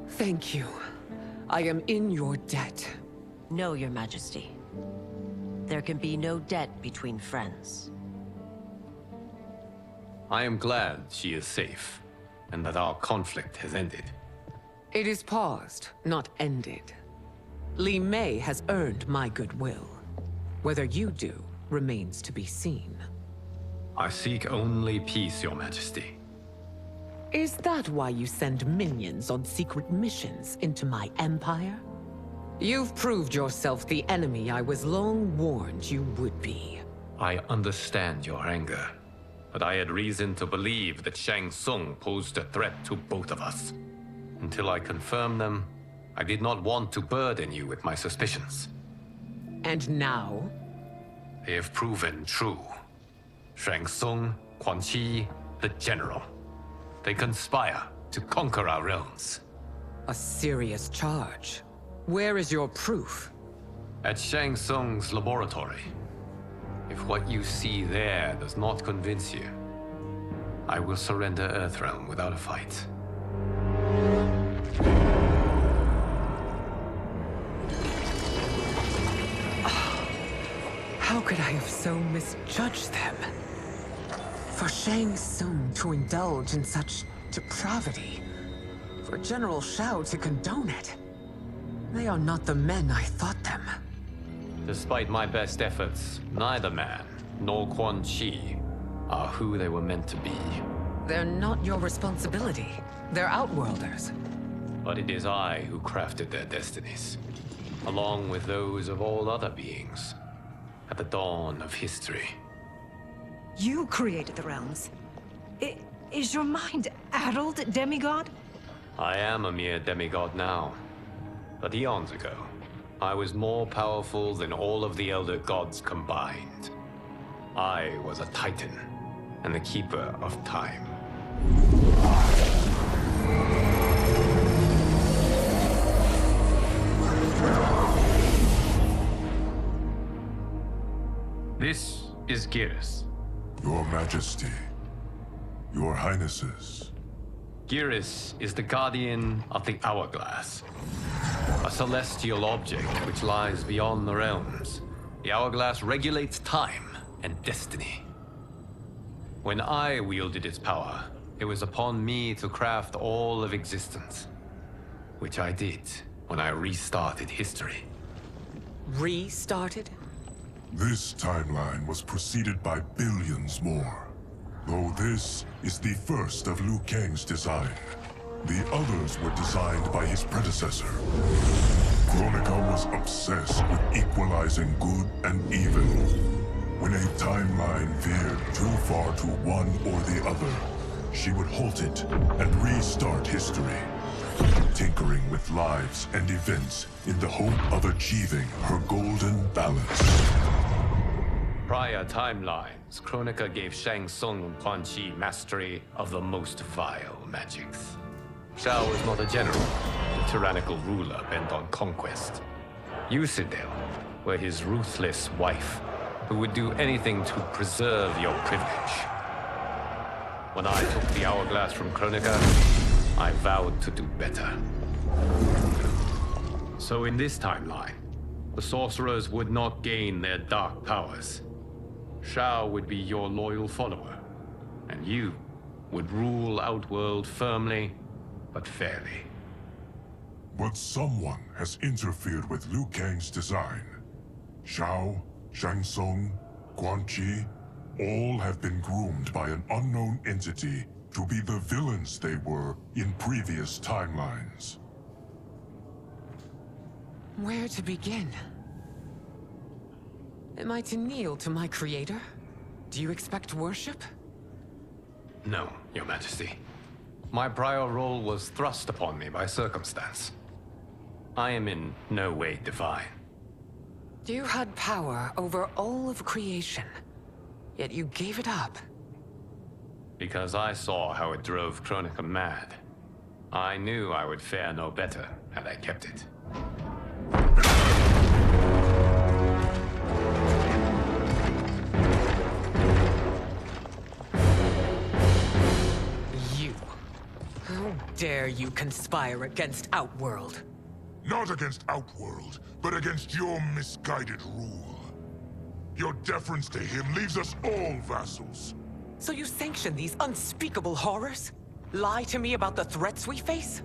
Thank you. I am in your debt. No, Your Majesty. There can be no debt between friends. I am glad she is safe, and that our conflict has ended. It is paused, not ended. Li Mei has earned my goodwill. Whether you do remains to be seen. I seek only peace, Your Majesty. Is that why you send minions on secret missions into my empire? You've proved yourself the enemy I was long warned you would be. I understand your anger, but I had reason to believe that Shang Tsung posed a threat to both of us. Until I confirmed them, I did not want to burden you with my suspicions. And now? They have proven true. Shang Tsung, Quan Chi, the General. They conspire to conquer our realms. A serious charge. Where is your proof? At Shang Tsung's laboratory. If what you see there does not convince you, I will surrender Earthrealm without a fight. How could I have so misjudged them? For Shang Tsung to indulge in such depravity, for General Shao to condone it, they are not the men I thought them. Despite my best efforts, neither man nor Quan Chi are who they were meant to be. They're not your responsibility. They're Outworlders. But it is I who crafted their destinies, along with those of all other beings, at the dawn of history. You created the realms. Is your mind addled, demigod? I am a mere demigod now, but eons ago, I was more powerful than all of the Elder Gods combined. I was a Titan, and the Keeper of Time. This is Geras. Your Majesty. Your Highnesses. Geras is the guardian of the Hourglass. A celestial object which lies beyond the realms. The Hourglass regulates time and destiny. When I wielded its power, it was upon me to craft all of existence. Which I did when I restarted history. Restarted? This timeline was preceded by billions more. Though this is the first of Liu Kang's design. The others were designed by his predecessor. Kronika was obsessed with equalizing good and evil. When a timeline veered too far to one or the other, she would halt it and restart history, tinkering with lives and events in the hope of achieving her golden balance. Prior timelines, Kronika gave Shang Tsung and Quan Chi mastery of the most vile magics. Shao was not a general, a tyrannical ruler bent on conquest. Yusidel were his ruthless wife, who would do anything to preserve your privilege. When I took the Hourglass from Kronika, I vowed to do better. So in this timeline, the sorcerers would not gain their dark powers. Shao would be your loyal follower, and you would rule Outworld firmly, but fairly. But someone has interfered with Liu Kang's design. Shao, Shang Tsung, Quan Chi, all have been groomed by an unknown entity to be the villains they were in previous timelines. Where to begin? Am I to kneel to my creator? Do you expect worship? No, Your Majesty. My prior role was thrust upon me by circumstance. I am in no way divine. You had power over all of creation, yet you gave it up. Because I saw how it drove Kronika mad. I knew I would fare no better had I kept it. You. How dare you conspire against Outworld? Not against Outworld, but against your misguided rule. Your deference to him leaves us all vassals. So you sanction these unspeakable horrors? Lie to me about the threats we face?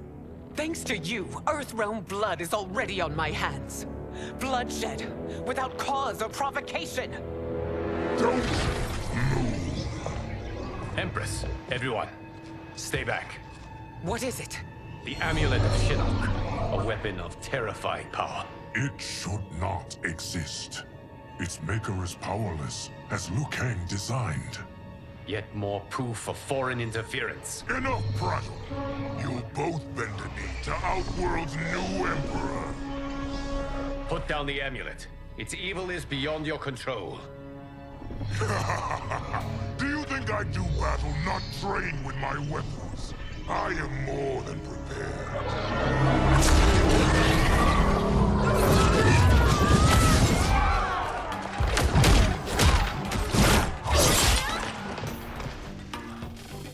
Thanks to you, Earthrealm blood is already on my hands. Bloodshed, without cause or provocation. Don't move. Empress, everyone, Stay back. What is it? The Amulet of Shinnok, a weapon of terrifying power. It should not exist. Its maker is powerless, as Liu Kang designed. Yet more proof of foreign interference. Enough prattle! You'll both bend a knee to Outworld's new emperor. Put down the amulet. Its evil is beyond your control. Do you think I do battle not trained with my weapons? I am more than prepared.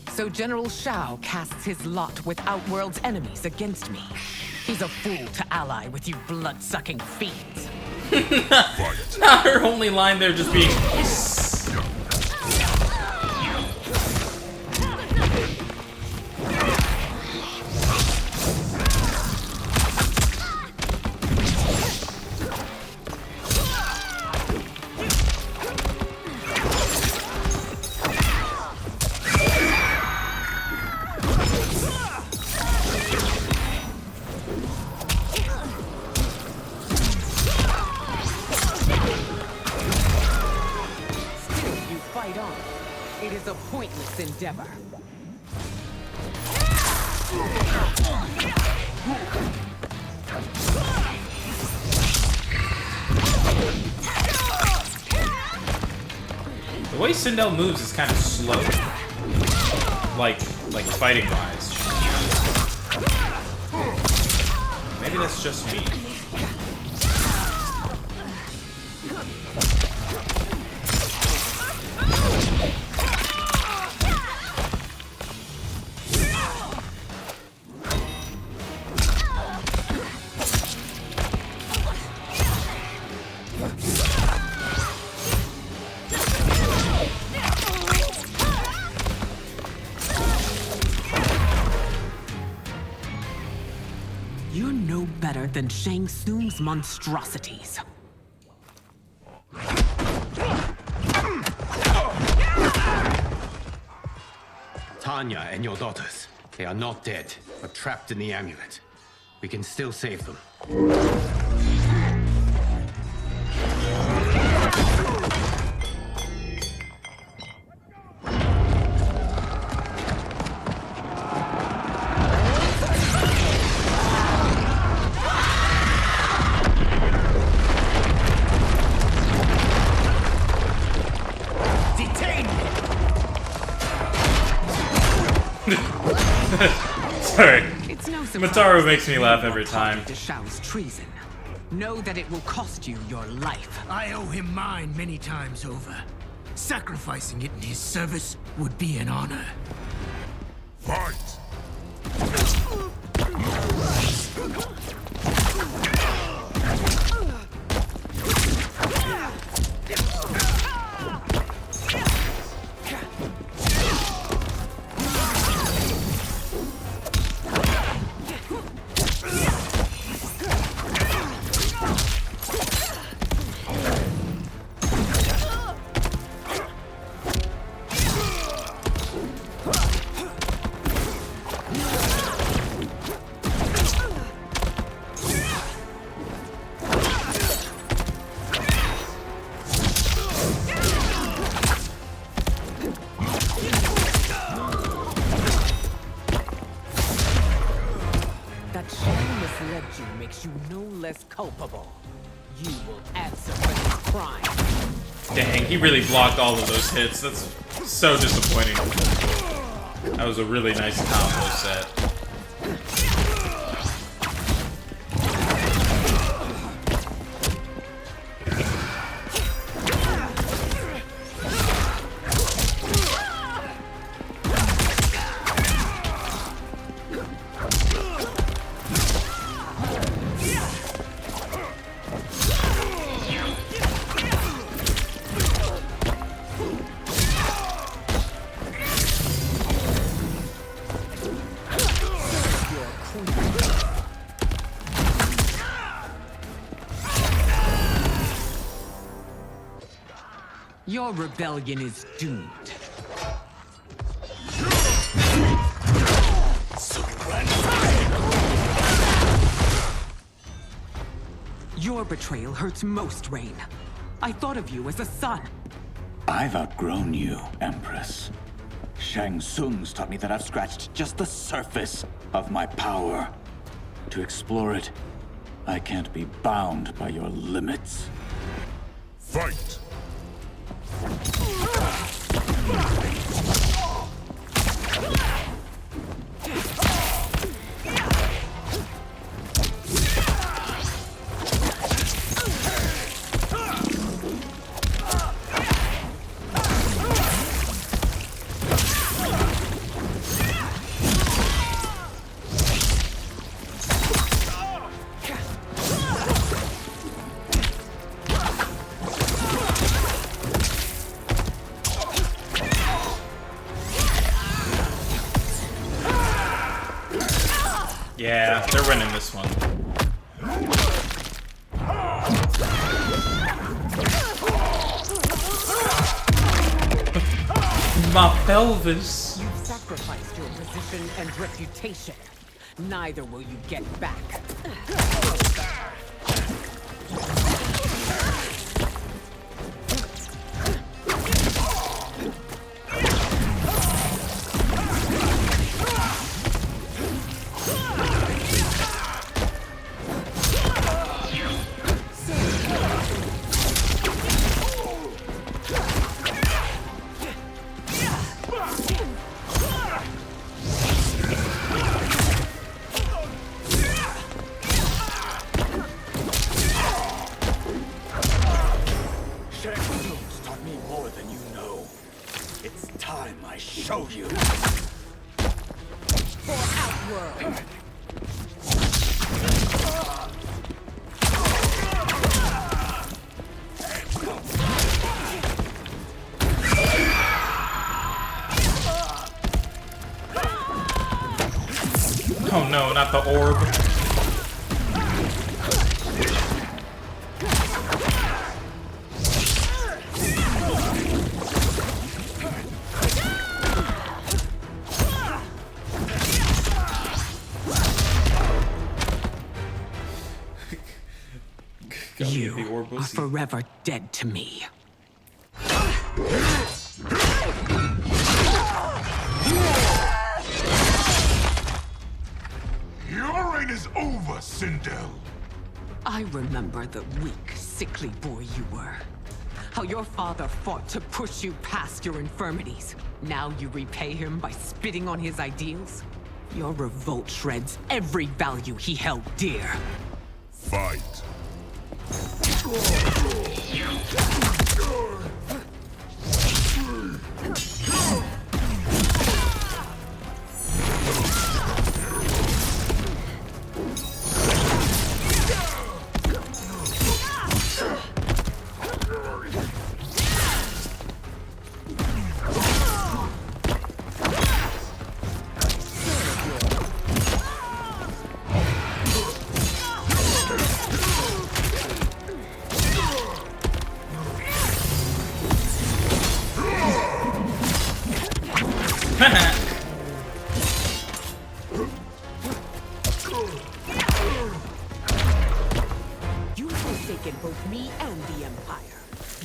So General Shao casts his lot with Outworld's enemies against me. He's a fool to ally with you blood-sucking fiends. Not her only line there just being... Pointless endeavor. The way Sindel moves is kind of slow. Like fighting wise. Maybe that's just me. You're no better than Shang Tsung's monstrosities. Tanya and your daughters. They are not dead, but trapped in the amulet. We can still save them. Sorry. It's no surprise Mataru makes me laugh every time. to Shao's treason. Know that it will cost you your life. I owe him mine many times over. Sacrificing it in his service would be an honor. Fight! That Shang misled you makes you no less culpable. You will answer for this crime. Dang, he really blocked all of those hits. That's so disappointing. That was a really nice combo set. Your rebellion is doomed. Your betrayal hurts most, Rain. I thought of you as a son. I've outgrown you, Empress. Shang Tsung's taught me that I've scratched just the surface of my power. To explore it, I can't be bound by your limits. Fight! Yeah, they're winning this one. My pelvis. You've sacrificed your position and reputation. Neither will you get back. Shang Tsung's taught me more than you know. It's time I show you. For Outworld. Oh no, not the orb. You are forever dead to me. Your reign is over, Sindel. I remember the weak, sickly boy you were. How your father fought to push you past your infirmities. Now you repay him by spitting on his ideals? Your revolt shreds every value he held dear. Fight. You've forsaken both me and the Empire.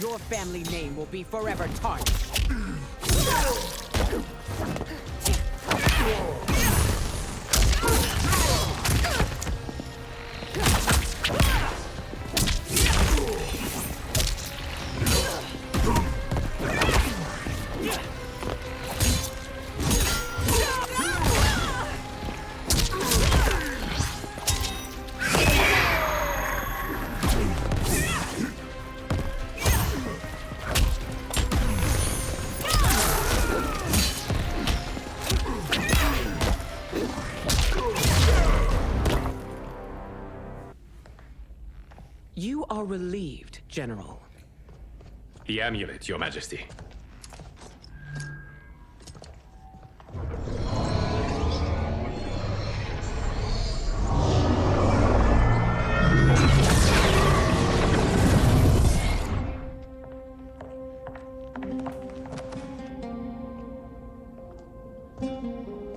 Your family name will be forever tarnished. You are relieved, General. The amulet, Your Majesty.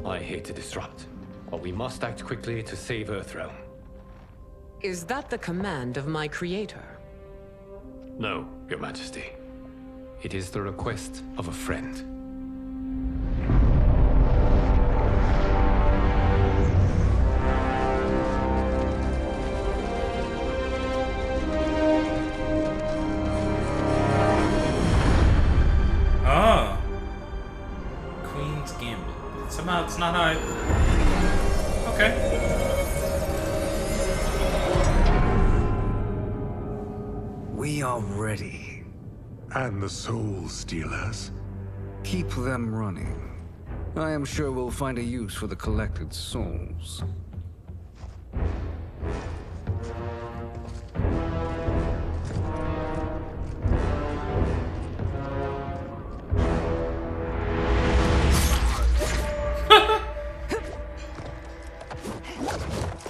I hate to disrupt, but we must act quickly to save Earthrealm. Is that the command of my creator? No, Your Majesty. It is the request of a friend. Oh. Queen's Gambit. Somehow it's not how I... Okay. We are ready. And the Soul Stealers? Keep them running. I am sure we'll find a use for the collected souls.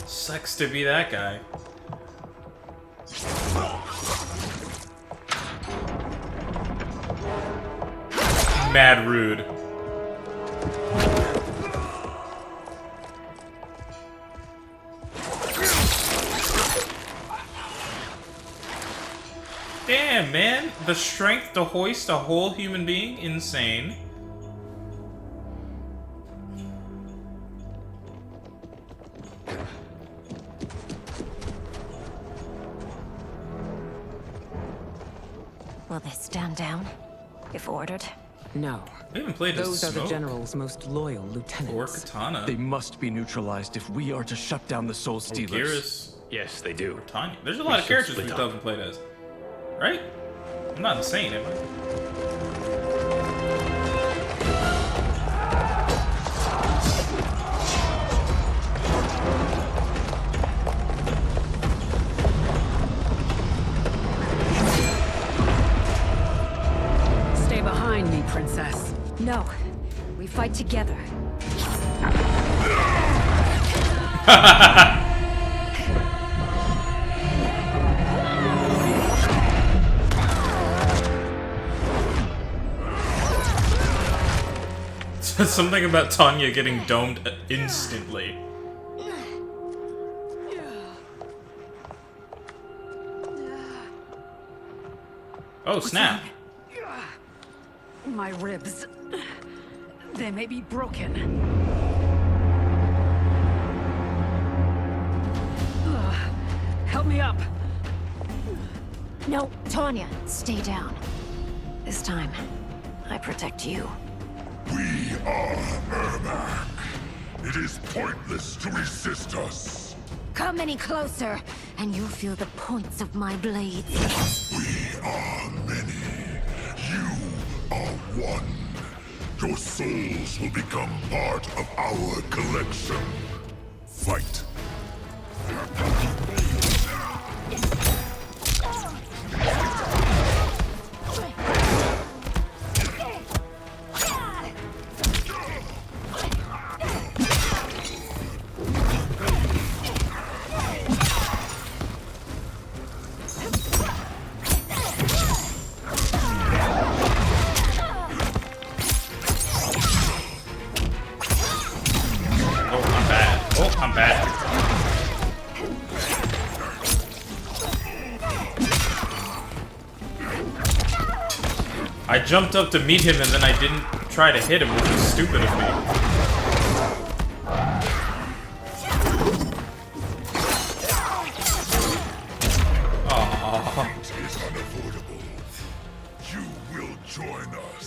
Sucks to be that guy. Mad rude. Damn, man. The strength to hoist a whole human being? Insane. Will they stand down if ordered? No. We haven't played as Those are the Smoke General's most loyal lieutenants. or Katana. They must be neutralized if we are to shut down the Soul Stealers. Geras. Yes, they do. Tanya. There's a lot of characters we split still up. haven't played as. Right? I'm not insane, am I? Stay behind me, Princess. No. We fight together. Something about Tanya getting domed instantly. Oh, snap. My ribs. They may be broken. Help me up. No, Tanya, stay down. This time, I protect you. We are Ermac. It is pointless to resist us. Come any closer, and you'll feel the points of my blades. We are many. You are one. Your souls will become part of our collection. Fight. I'm bad. I jumped up to meet him and then I didn't try to hit him, which was stupid of me. Aww. It is unavoidable. You will join us.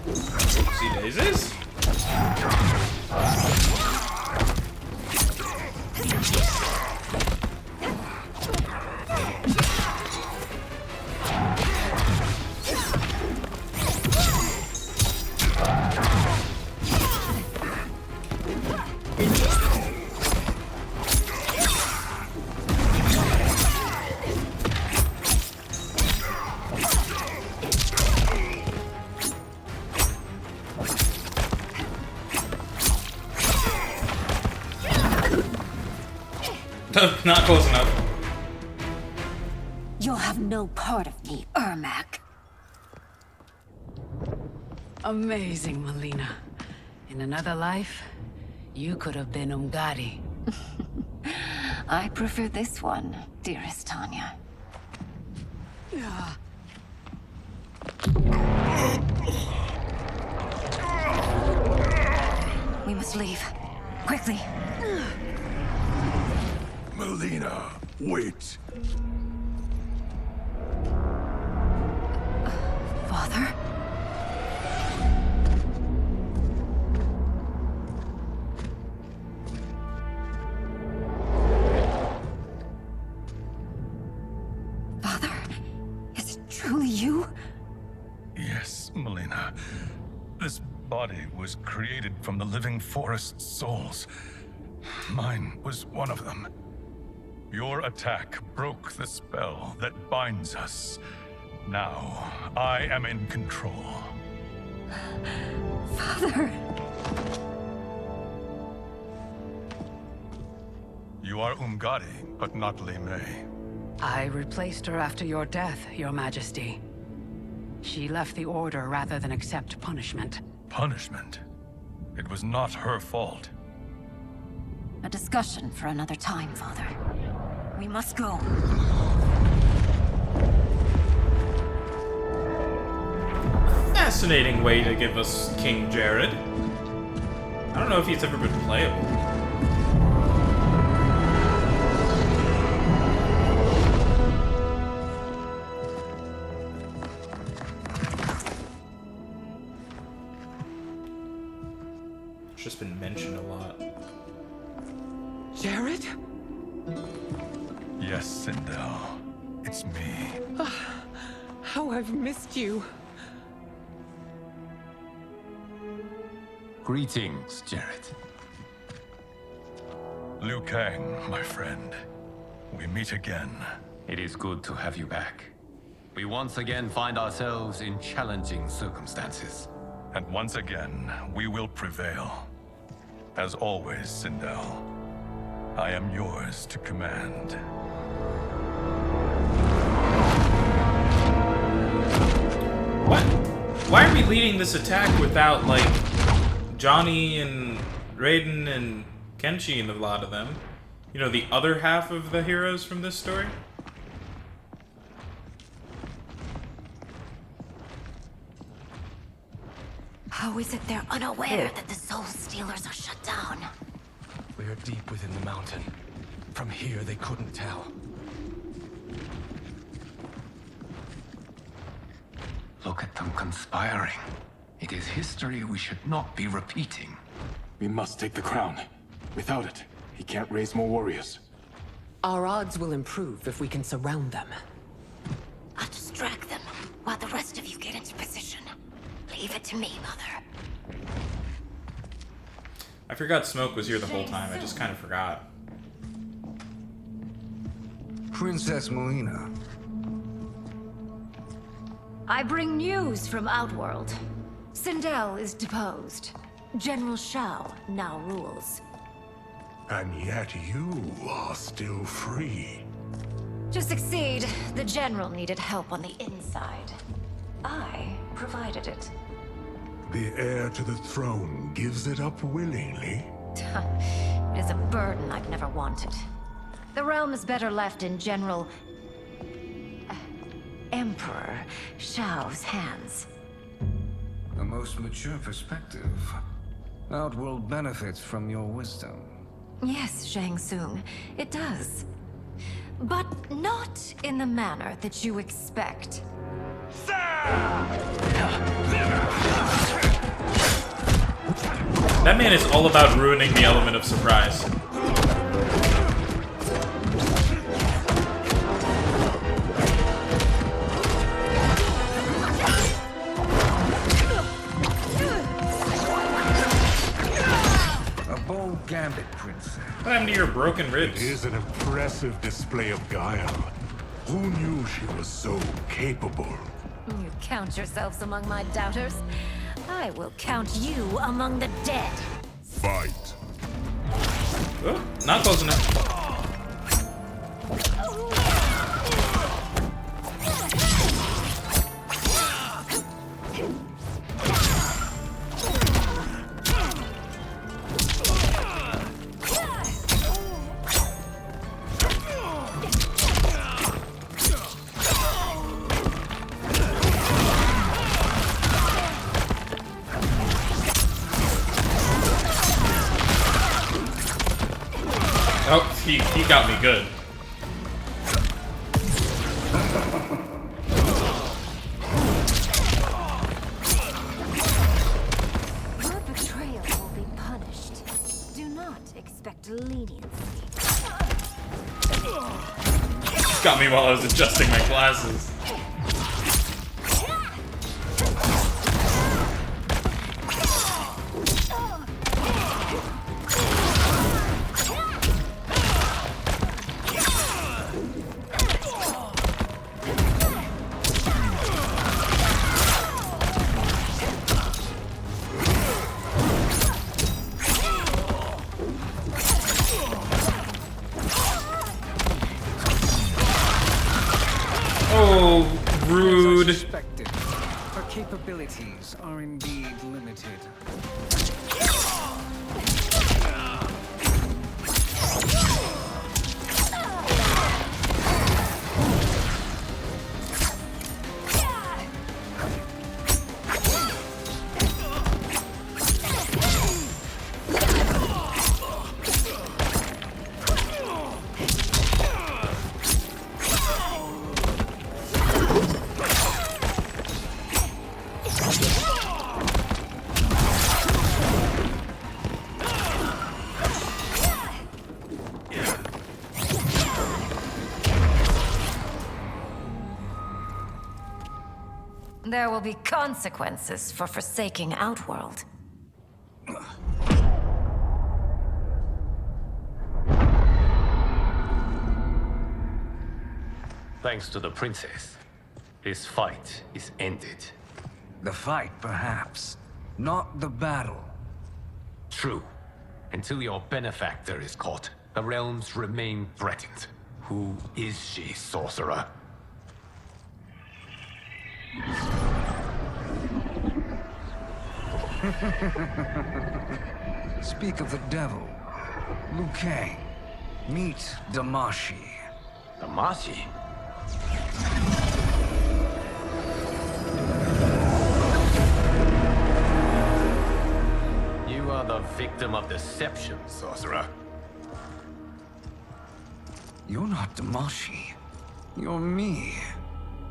Oopsie daisies. Not close enough. You'll have no part of me, Ermac. Amazing, Melina. In another life, you could have been Umgadi. I prefer this one, dearest Tanya. We must leave. Quickly. Melina, wait. Father? Father? Is it truly you? Yes, Melina. This body was created from the living forest's souls. Mine was one of them. Your attack broke the spell that binds us. Now, I am in control. Father! You are Umgadi, but not Li Mei. I replaced her after your death, Your Majesty. She left the Order rather than accept punishment. Punishment? It was not her fault. A discussion for another time, Father. We must go. Fascinating way to give us King Jared. I don't know if he's ever been playable. It's just been mentioned a lot. Jared? Yes, Sindel. It's me. How I've missed you. Greetings, Jared. Liu Kang, my friend. We meet again. It is good to have you back. We once again find ourselves in challenging circumstances. And once again, we will prevail. As always, Sindel, I am yours to command. What? Why are we leading this attack without, like, Johnny and Raiden and Kenshi and a lot of them? You know, the other half of the heroes from this story? How is it they're unaware that the Soul Stealers are shut down? We are deep within the mountain. From here, they couldn't tell. Look at them conspiring. It is history we should not be repeating. We must take the crown. Without it, he can't raise more warriors. Our odds will improve if we can surround them. I'll distract them while the rest of you get into position. Leave it to me, Mother. I forgot Smoke was here the whole time. I just kind of forgot. Princess Melina. I bring news from Outworld. Sindel is deposed. General Shao now rules. And yet you are still free. To succeed, the General needed help on the inside. I provided it. The heir to the throne gives it up willingly. It is a burden I've never wanted. The realm is better left in General... Emperor Shao's hands. A most mature perspective. Outworld benefits from your wisdom. Yes, Shang Tsung, it does. But not in the manner that you expect. That man is all about ruining the element of surprise. A bold gambit, Princess. What happened to your broken ribs? It is an impressive display of guile. Who knew she was so capable? You count yourselves among my doubters. I will count you among the dead. Fight. Oh, not close enough. Oh, he got me good. Your betrayal will be punished. Do not expect leniency. Got me while I was adjusting my glasses. Oh, rude. As I suspected, her capabilities are indeed limited. There will be consequences for forsaking Outworld. Thanks to the princess, this fight is ended. The fight, perhaps. Not the battle. True. Until your benefactor is caught, the realms remain threatened. Who is she, sorcerer? Speak of the devil. Liu Kang. Meet Damashi. Damashi? You are the victim of deception, sorcerer. You're not Damashi. You're me.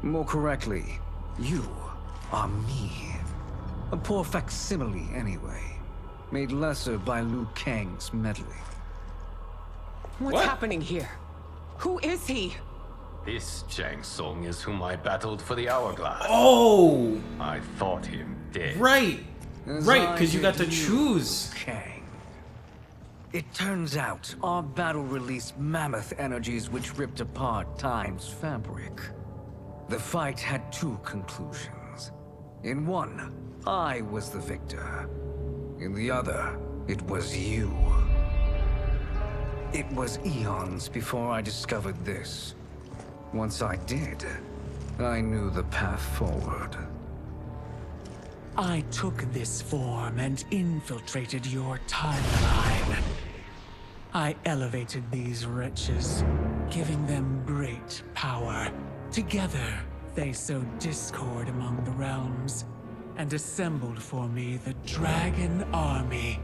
More correctly, you are me. A poor facsimile, anyway. Made lesser by Liu Kang's meddling. What's happening here? Who is he? This Shang Tsung is whom I battled for the Hourglass. Oh! I thought him dead. Right! As Right, I because you got to did choose. Kang. It turns out our battle released mammoth energies which ripped apart time's fabric. The fight had two conclusions. In one, I was the victor. In the other, it was you. It was eons before I discovered this. Once I did, I knew the path forward. I took this form and infiltrated your timeline. I elevated these wretches, giving them great power. Together, they sowed discord among the realms and assembled for me the Dragon Army.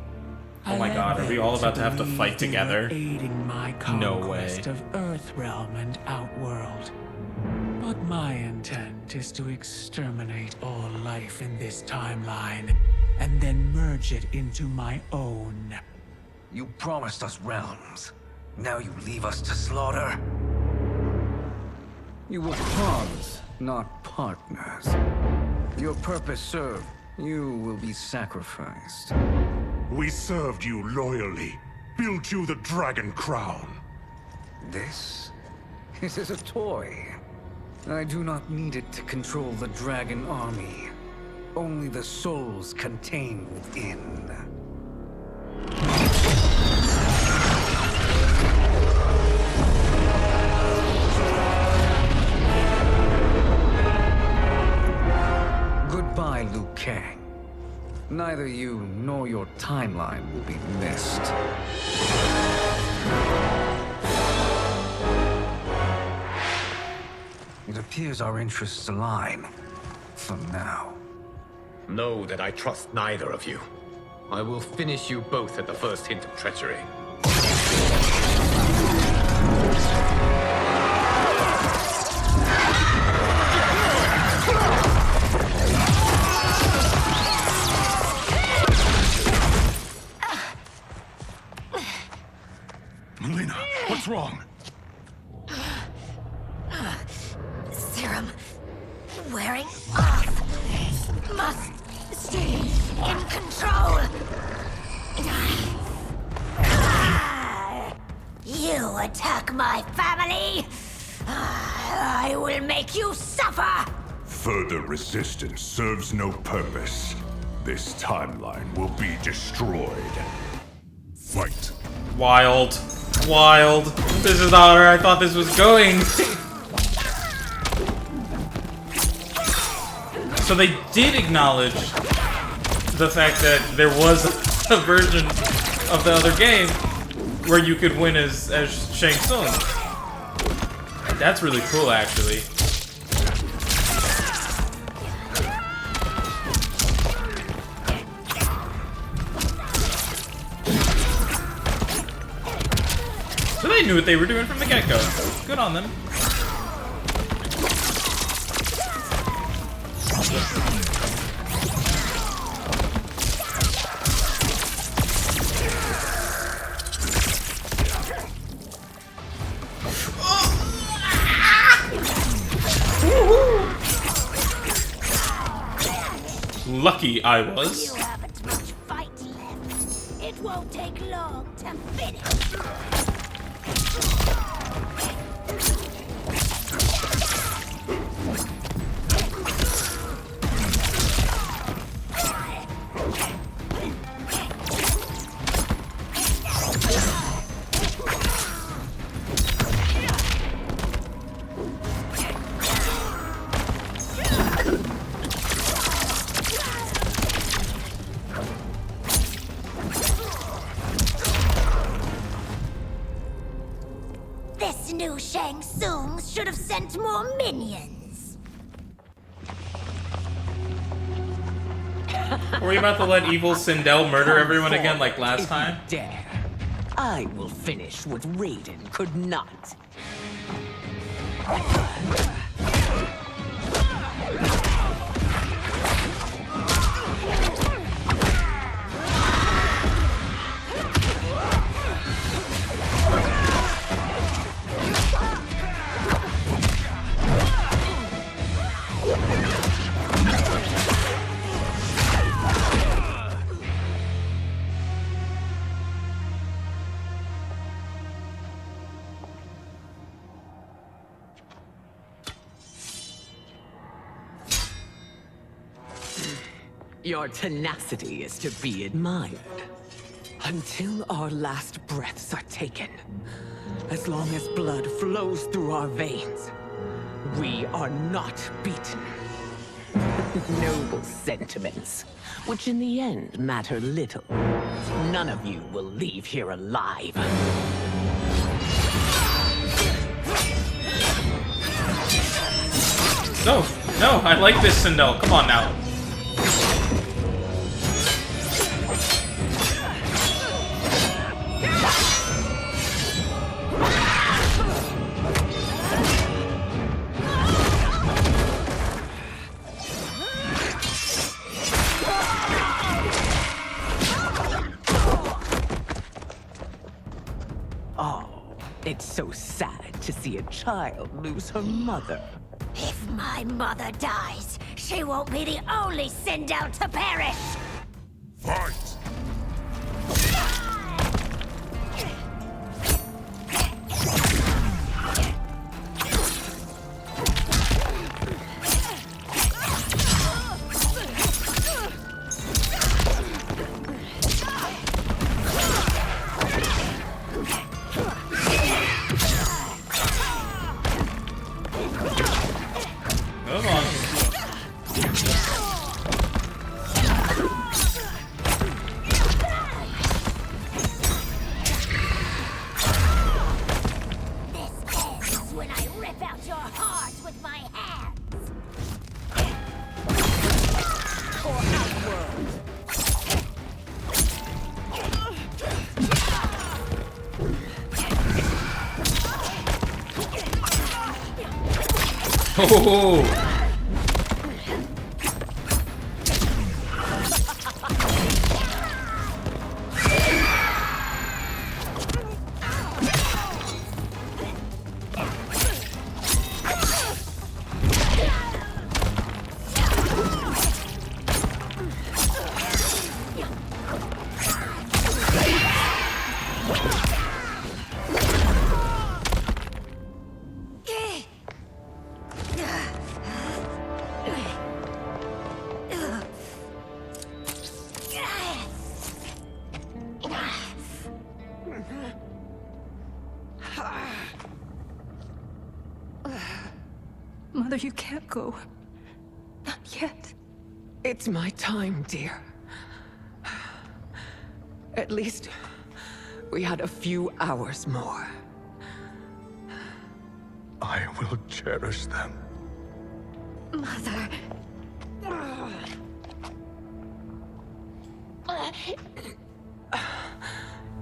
Oh my god, are we all about to have to fight together? Aiding my No way. conquest of Earthrealm and Outworld. But my intent is to exterminate all life in this timeline, and then merge it into my own. You promised us realms. Now you leave us to slaughter? You were pawns, not partners. Your purpose served. You will be sacrificed. We served you loyally, built you the Dragon Crown. This is a toy. I do not need it to control the Dragon Army. Only the souls contained within. by Liu Kang. Neither you nor your timeline will be missed. It appears our interests align. For now. Know that I trust neither of you. I will finish you both at the first hint of treachery. Mileena, what's wrong? Serum wearing off. Must stay in control. You attack my family. I will make you suffer. Further resistance serves no purpose. This timeline will be destroyed. Fight. Wild. Wild. This is not where I thought this was going. So they did acknowledge the fact that there was a version of the other game where you could win as Shang Tsung. That's really cool, actually. So they knew what they were doing from the get-go. Good on them. Lucky I was. You haven't much fight left. It won't take long to finish. This new Shang Tsung should have sent more minions. Were you about to let evil Sindel murder everyone again like last time? Dare. I will finish what Raiden could not. Your tenacity is to be admired. Until our last breaths are taken, as long as blood flows through our veins, we are not beaten. Noble sentiments, which in the end matter little. None of you will leave here alive. No, no, I like this Sindel. Come on now. It's so sad to see a child lose her mother. If my mother dies, she won't be the only Sindel to perish. Fight! Oh! Mother, you can't go. Not yet. It's my time, dear. At least we had a few hours more. I will cherish them. Mother.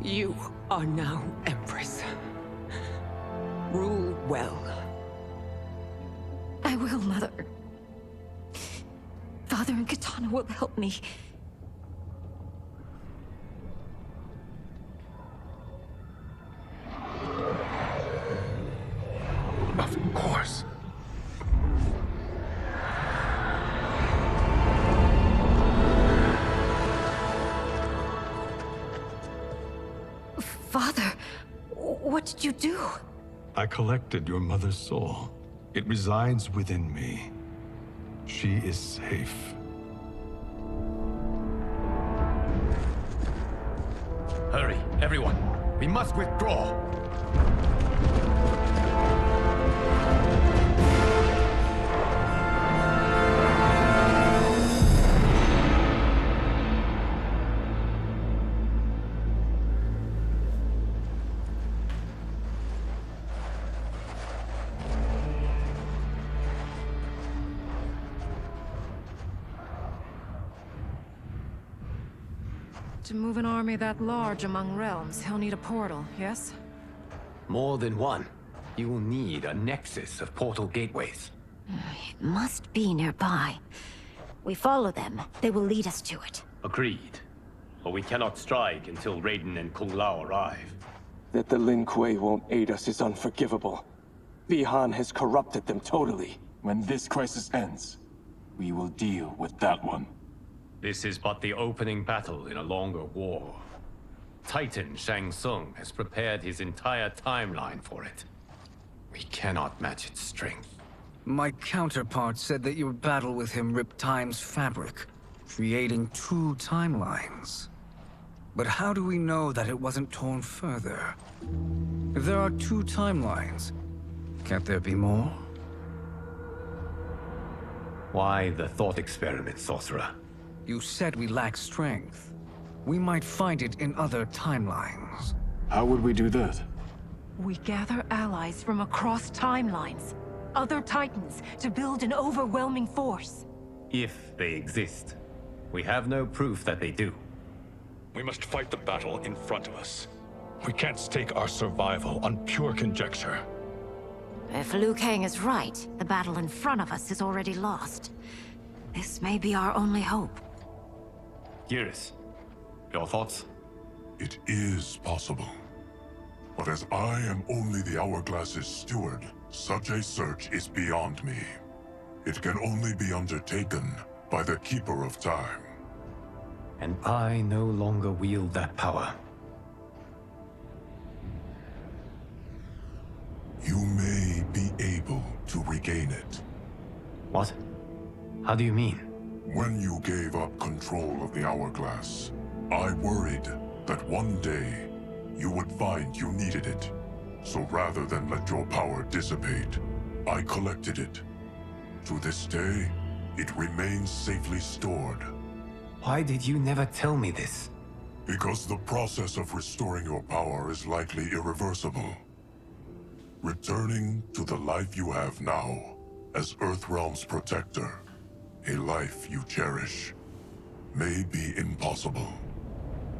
You are now Empress. Rule well. I will, Mother. Father and Kitana will help me. Of course. Father, what did you do? I collected your mother's soul. It resides within me. She is safe. Hurry, everyone. We must withdraw. To move an army that large among realms, he'll need a portal, yes? More than one. You will need a nexus of portal gateways. It must be nearby. We follow them. They will lead us to it. Agreed. But we cannot strike until Raiden and Kung Lao arrive. That the Lin Kuei won't aid us is unforgivable. Bihan has corrupted them totally. When this crisis ends, we will deal with that one. This is but the opening battle in a longer war. Titan Shang Tsung has prepared his entire timeline for it. We cannot match its strength. My counterpart said that your battle with him ripped time's fabric, creating two timelines. But how do we know that it wasn't torn further? If there are two timelines, can't there be more? Why the thought experiment, Sorcerer? You said we lack strength. We might find it in other timelines. How would we do that? We gather allies from across timelines, other titans, to build an overwhelming force. If they exist. We have no proof that they do. We must fight the battle in front of us. We can't stake our survival on pure conjecture. If Liu Kang is right, the battle in front of us is already lost. This may be our only hope. Geras, your thoughts? It is possible. But as I am only the Hourglass's steward, such a search is beyond me. It can only be undertaken by the Keeper of Time. And I no longer wield that power. You may be able to regain it. What? How do you mean? When you gave up control of the Hourglass, I worried that one day you would find you needed it. So rather than let your power dissipate, I collected it. To this day, it remains safely stored. Why did you never tell me this? Because the process of restoring your power is likely irreversible. Returning to the life you have now, as Earthrealm's protector, a life you cherish, may be impossible.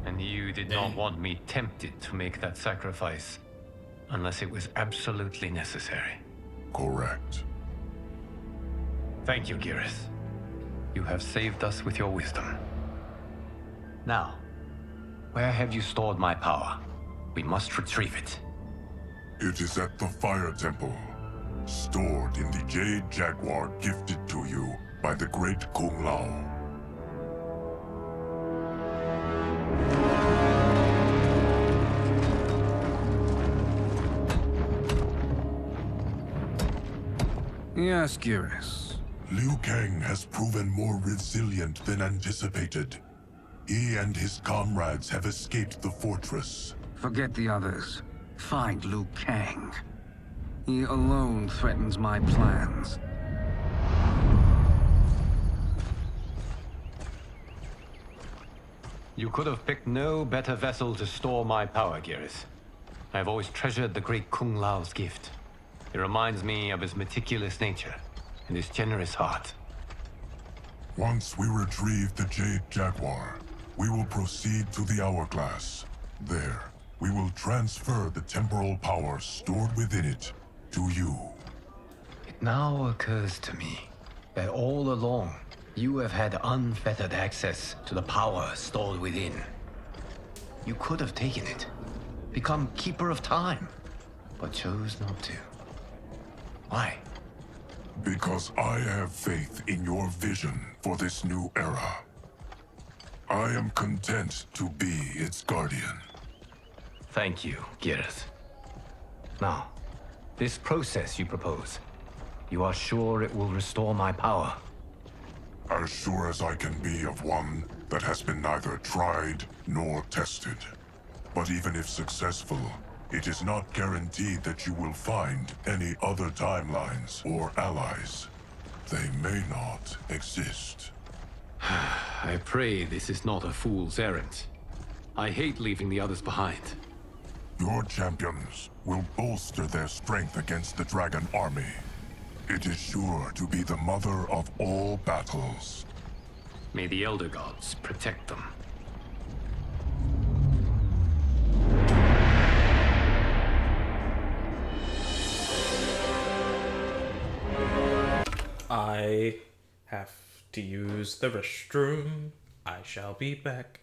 And you did not want me tempted to make that sacrifice, unless it was absolutely necessary. Correct. Thank you, Geras. You have saved us with your wisdom. Now, where have you stored my power? We must retrieve it. It is at the Fire Temple, stored in the Jade Jaguar gifted to you by the great Kung Lao. Yes, Geras. Liu Kang has proven more resilient than anticipated. He and his comrades have escaped the fortress. Forget the others. Find Liu Kang. He alone threatens my plans. You could have picked no better vessel to store my power, Geras. I have always treasured the great Kung Lao's gift. It reminds me of his meticulous nature and his generous heart. Once we retrieve the Jade Jaguar, we will proceed to the Hourglass. There, we will transfer the temporal power stored within it to you. It now occurs to me that all along, you have had unfettered access to the power stored within. You could have taken it, become Keeper of Time, but chose not to. Why? Because I have faith in your vision for this new era. I am content to be its guardian. Thank you, Geras. Now, this process you propose, you are sure it will restore my power? As sure as I can be of one that has been neither tried nor tested. But even if successful, it is not guaranteed that you will find any other timelines or allies. They may not exist. I pray this is not a fool's errand. I hate leaving the others behind. Your champions will bolster their strength against the Dragon Army. It is sure to be the mother of all battles. May the Elder Gods protect them. I have to use the restroom. I shall be back.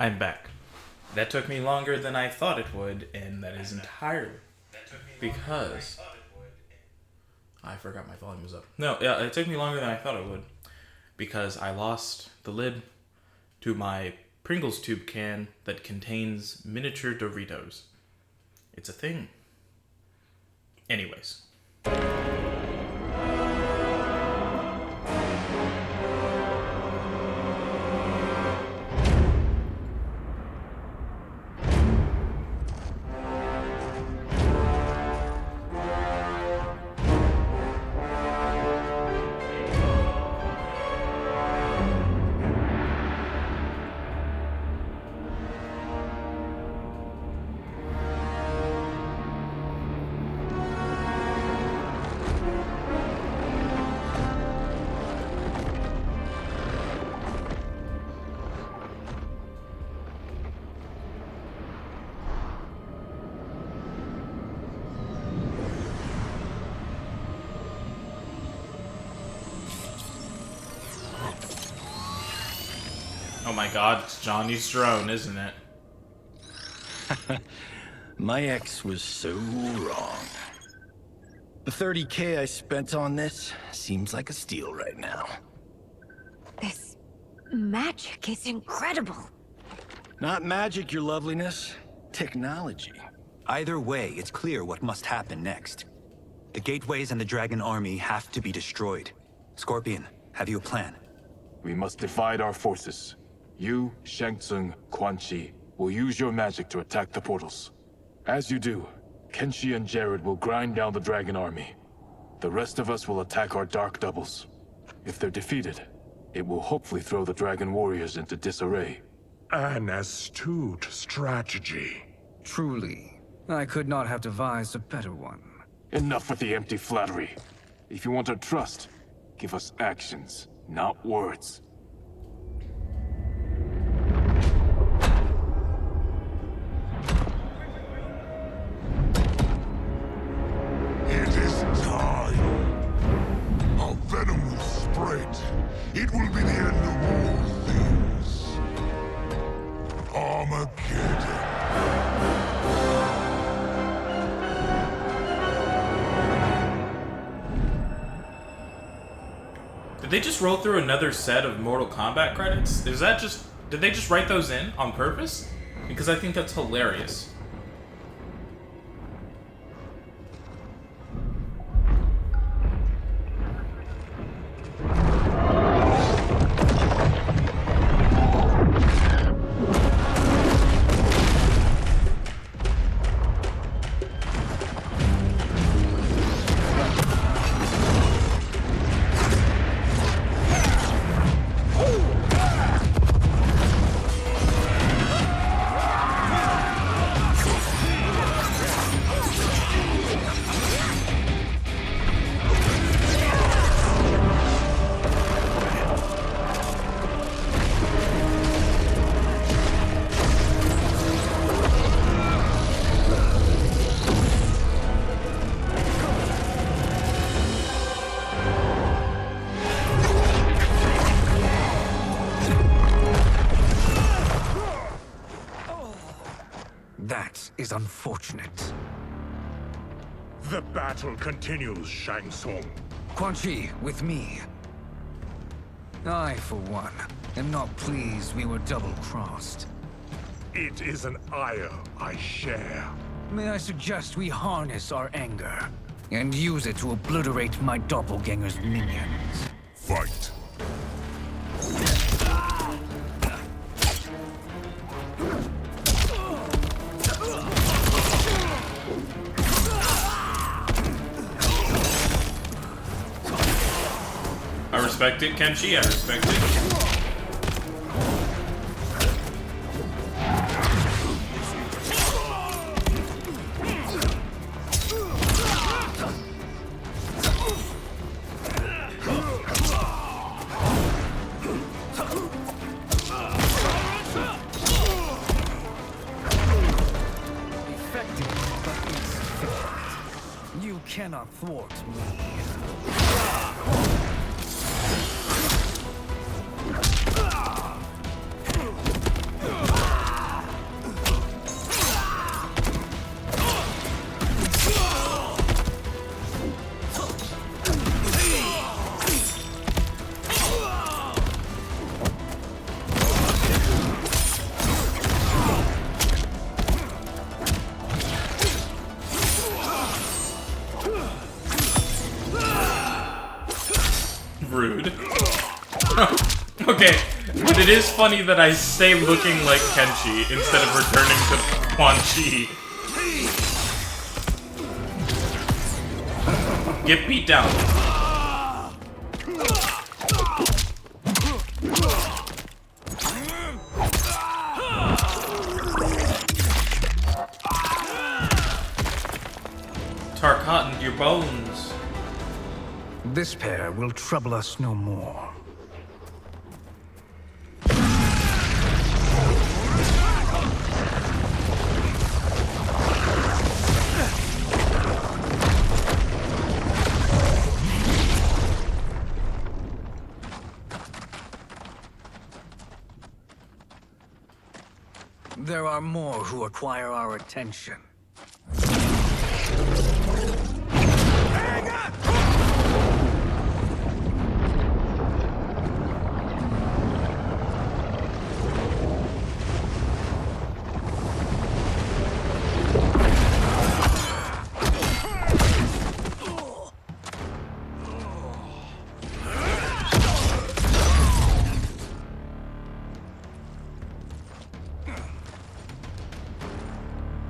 I'm back. That took me longer than I thought it would, and that is entirely because I forgot my volume was up. No, yeah, it took me longer than I thought it would because I lost the lid to my Pringles tube can that contains miniature Doritos. It's a thing. Anyways. Oh my god, it's Johnny's drone, isn't it? My ex was so wrong. The 30K I spent on this seems like a steal right now. This magic is incredible. Not magic, your loveliness. Technology. Either way, it's clear what must happen next. The gateways and the Dragon Army have to be destroyed. Scorpion, have you a plan? We must divide our forces. You, Shang Tsung, Quan Chi, will use your magic to attack the portals. As you do, Kenshi and Jared will grind down the Dragon Army. The rest of us will attack our Dark Doubles. If they're defeated, it will hopefully throw the Dragon Warriors into disarray. An astute strategy. Truly, I could not have devised a better one. Enough with the empty flattery. If you want our trust, give us actions, not words. It is time. Our venom will spread. It will be the end of all things. Armageddon. Did they just roll through another set of Mortal Kombat credits? Is that just... Did they just write those in on purpose? Because I think that's hilarious. That is unfortunate. The battle continues, Shang Tsung. Quan Chi, with me. I, for one, am not pleased we were double-crossed. It is an ire I share. May I suggest we harness our anger and use it to obliterate my doppelganger's minions? Fight. I respect it, Kenshi, I respect it. Effective, but insufficient. You cannot thwart me. rude. Okay, but it is funny that I stay looking like Kenshi instead of returning to Quan Chi. Get beat down. Tarkatan, your bones. This pair will trouble us no more. There are more who acquire our attention.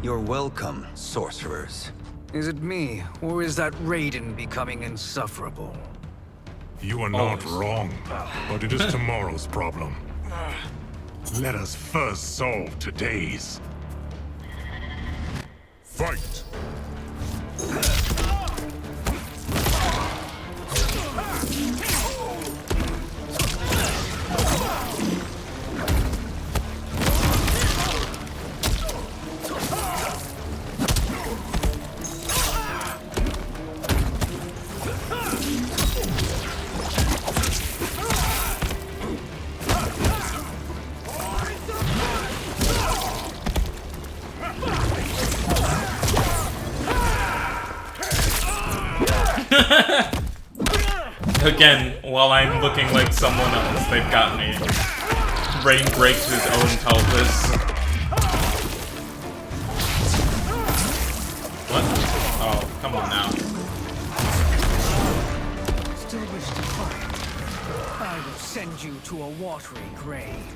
You're welcome, sorcerers. Is it me, or is that Raiden becoming insufferable? You are not wrong, but it is tomorrow's problem. Let us first solve today's. Fight! Again, while I'm looking like someone else, they've got me. Rain breaks his own pelvis. What? Oh, come on now. Still wish to fight? I will send you to a watery grave.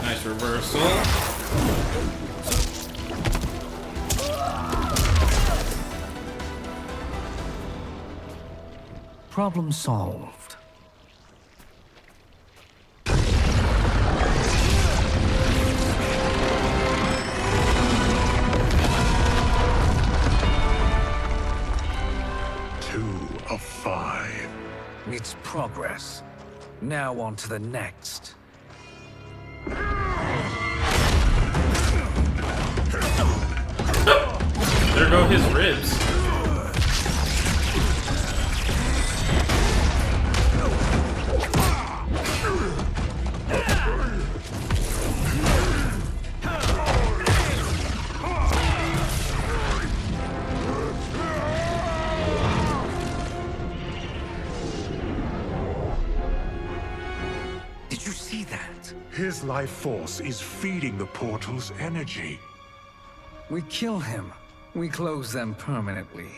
Nice reversal. Problem solved. Of 5. It's progress. Now on to the next. There go his ribs. Did you see that? His life force is feeding the portal's energy. We kill him. We close them permanently.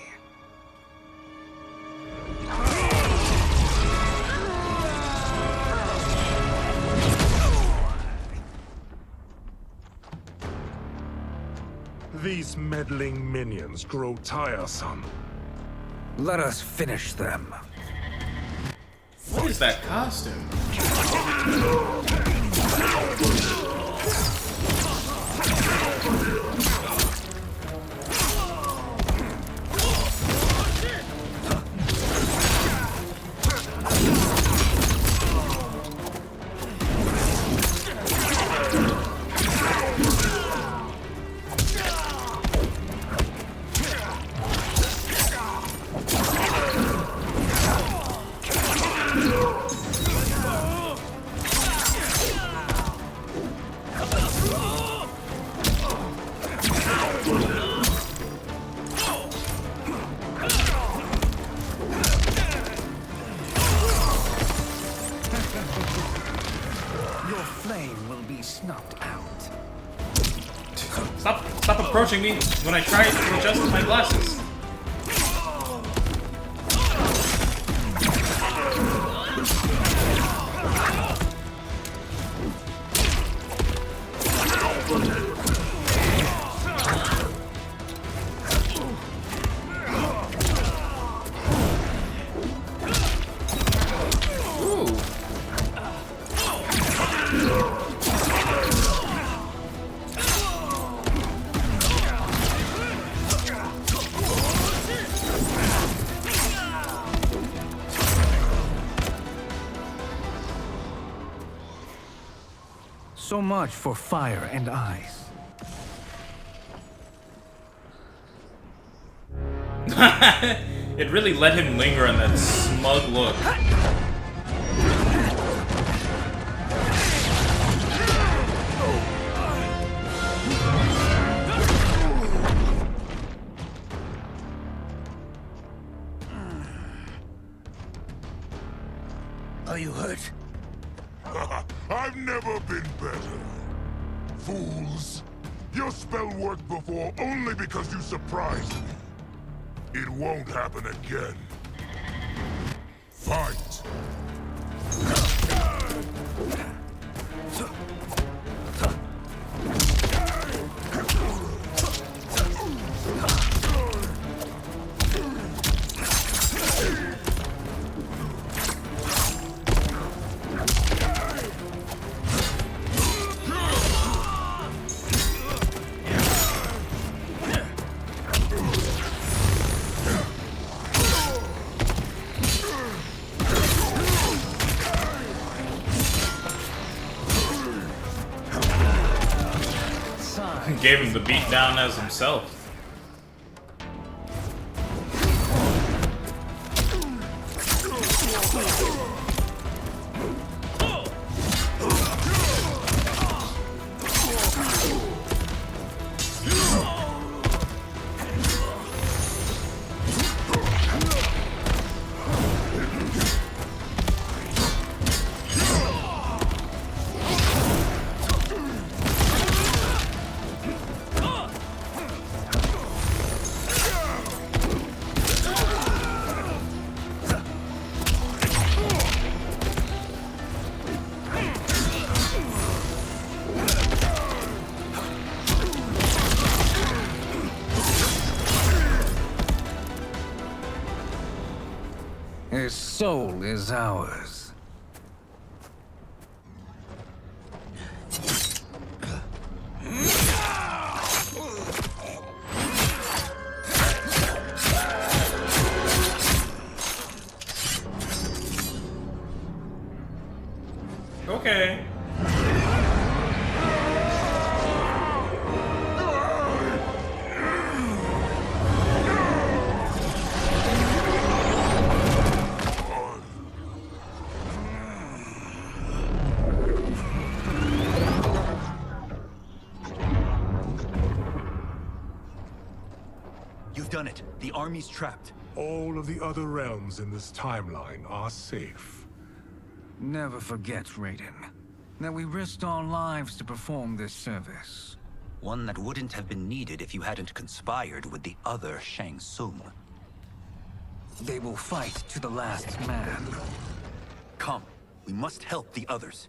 These meddling minions grow tiresome. Let us finish them. What is that costume? snuffed out. Stop approaching me when I try to adjust my glasses. So much for fire and ice. It really let him linger on that smug look. Are you hurt? I've never been better. Fools. Your spell worked before only because you surprised me. It won't happen again. Fight! Gave him the beat down as himself. His soul is ours. Okay. You've done it. The army's trapped. All of the other realms in this timeline are safe. Never forget, Raiden, that we risked our lives to perform this service. One that wouldn't have been needed if you hadn't conspired with the other Shang Tsung. They will fight to the last man. Come, we must help the others.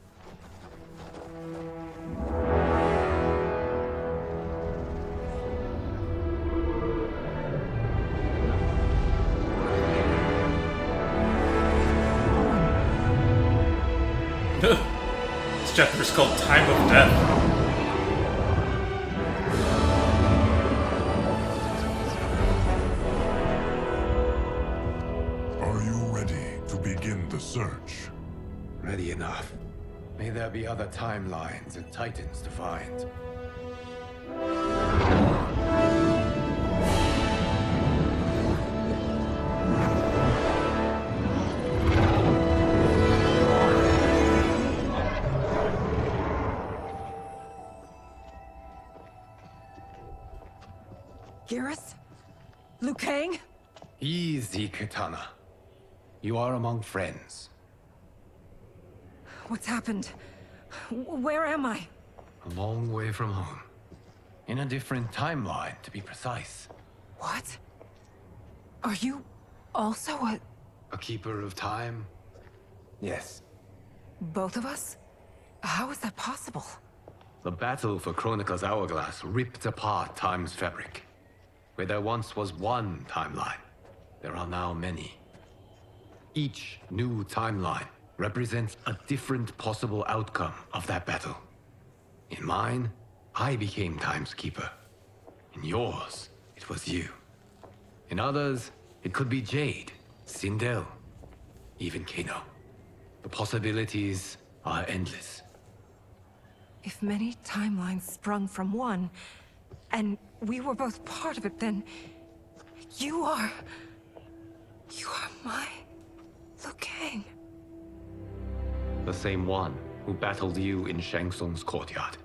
This chapter is called Time of Death. Are you ready to begin the search? Ready enough. May there be other timelines and titans to find. Geras? Liu Kang? Easy, Kitana. You are among friends. What's happened? Where am I? A long way from home. In a different timeline, to be precise. What? Are you also a keeper of time? Yes. both of us? How is that possible? The battle for Chronica's Hourglass ripped apart time's fabric. Where there once was one timeline, there are now many. Each new timeline represents a different possible outcome of that battle. In mine, I became Time's Keeper. In yours, it was you. In others, it could be Jade, Sindel, even Kano. The possibilities are endless. If many timelines sprung from one, and we were both part of it, then you are my Liu Kang. The same one who battled you in Shang Tsung's courtyard.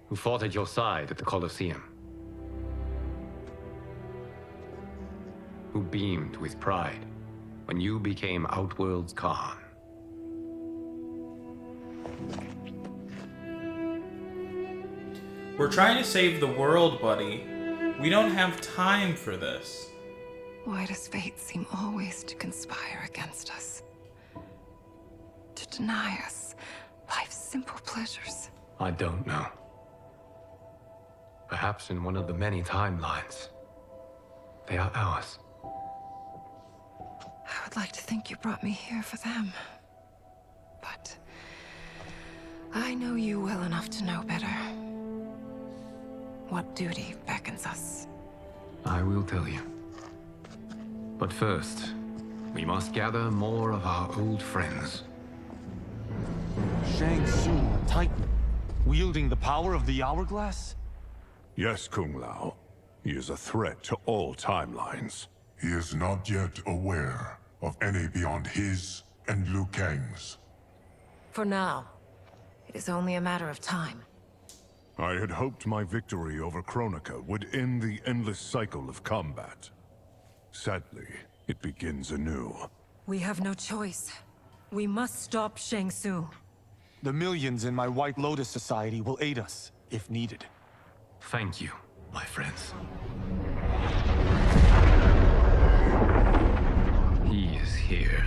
Who fought at your side at the Colosseum. Who beamed with pride when you became Outworld's Khan. We're trying to save the world, buddy. We don't have time for this. Why does fate seem always to conspire against us? To deny us life's simple pleasures? I don't know. Perhaps in one of the many timelines, they are ours. I would like to think you brought me here for them. But I know you well enough to know better. What duty beckons us? I will tell you. But first, we must gather more of our old friends. Shang Tsung, Titan, wielding the power of the Hourglass? Yes, Kung Lao. He is a threat to all timelines. He is not yet aware of any beyond his and Liu Kang's. For now, it is only a matter of time. I had hoped my victory over Chronica would end the endless cycle of combat. Sadly, it begins anew. We have no choice. We must stop Shang Tsung. The millions in my White Lotus Society will aid us, if needed. Thank you, my friends. He is here.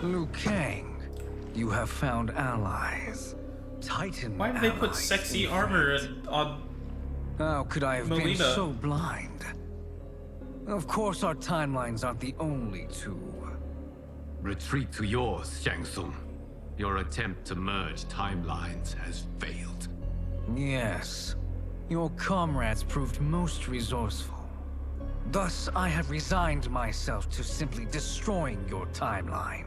Liu Kang, you have found allies. Titan Why did they put allies, sexy in armor fact. on How could I have been Melina? so blind? Of course our timelines aren't the only two. Retreat to yours, Shang Tsung. Your attempt to merge timelines has failed. Yes. Your comrades proved most resourceful. Thus, I have resigned myself to simply destroying your timeline.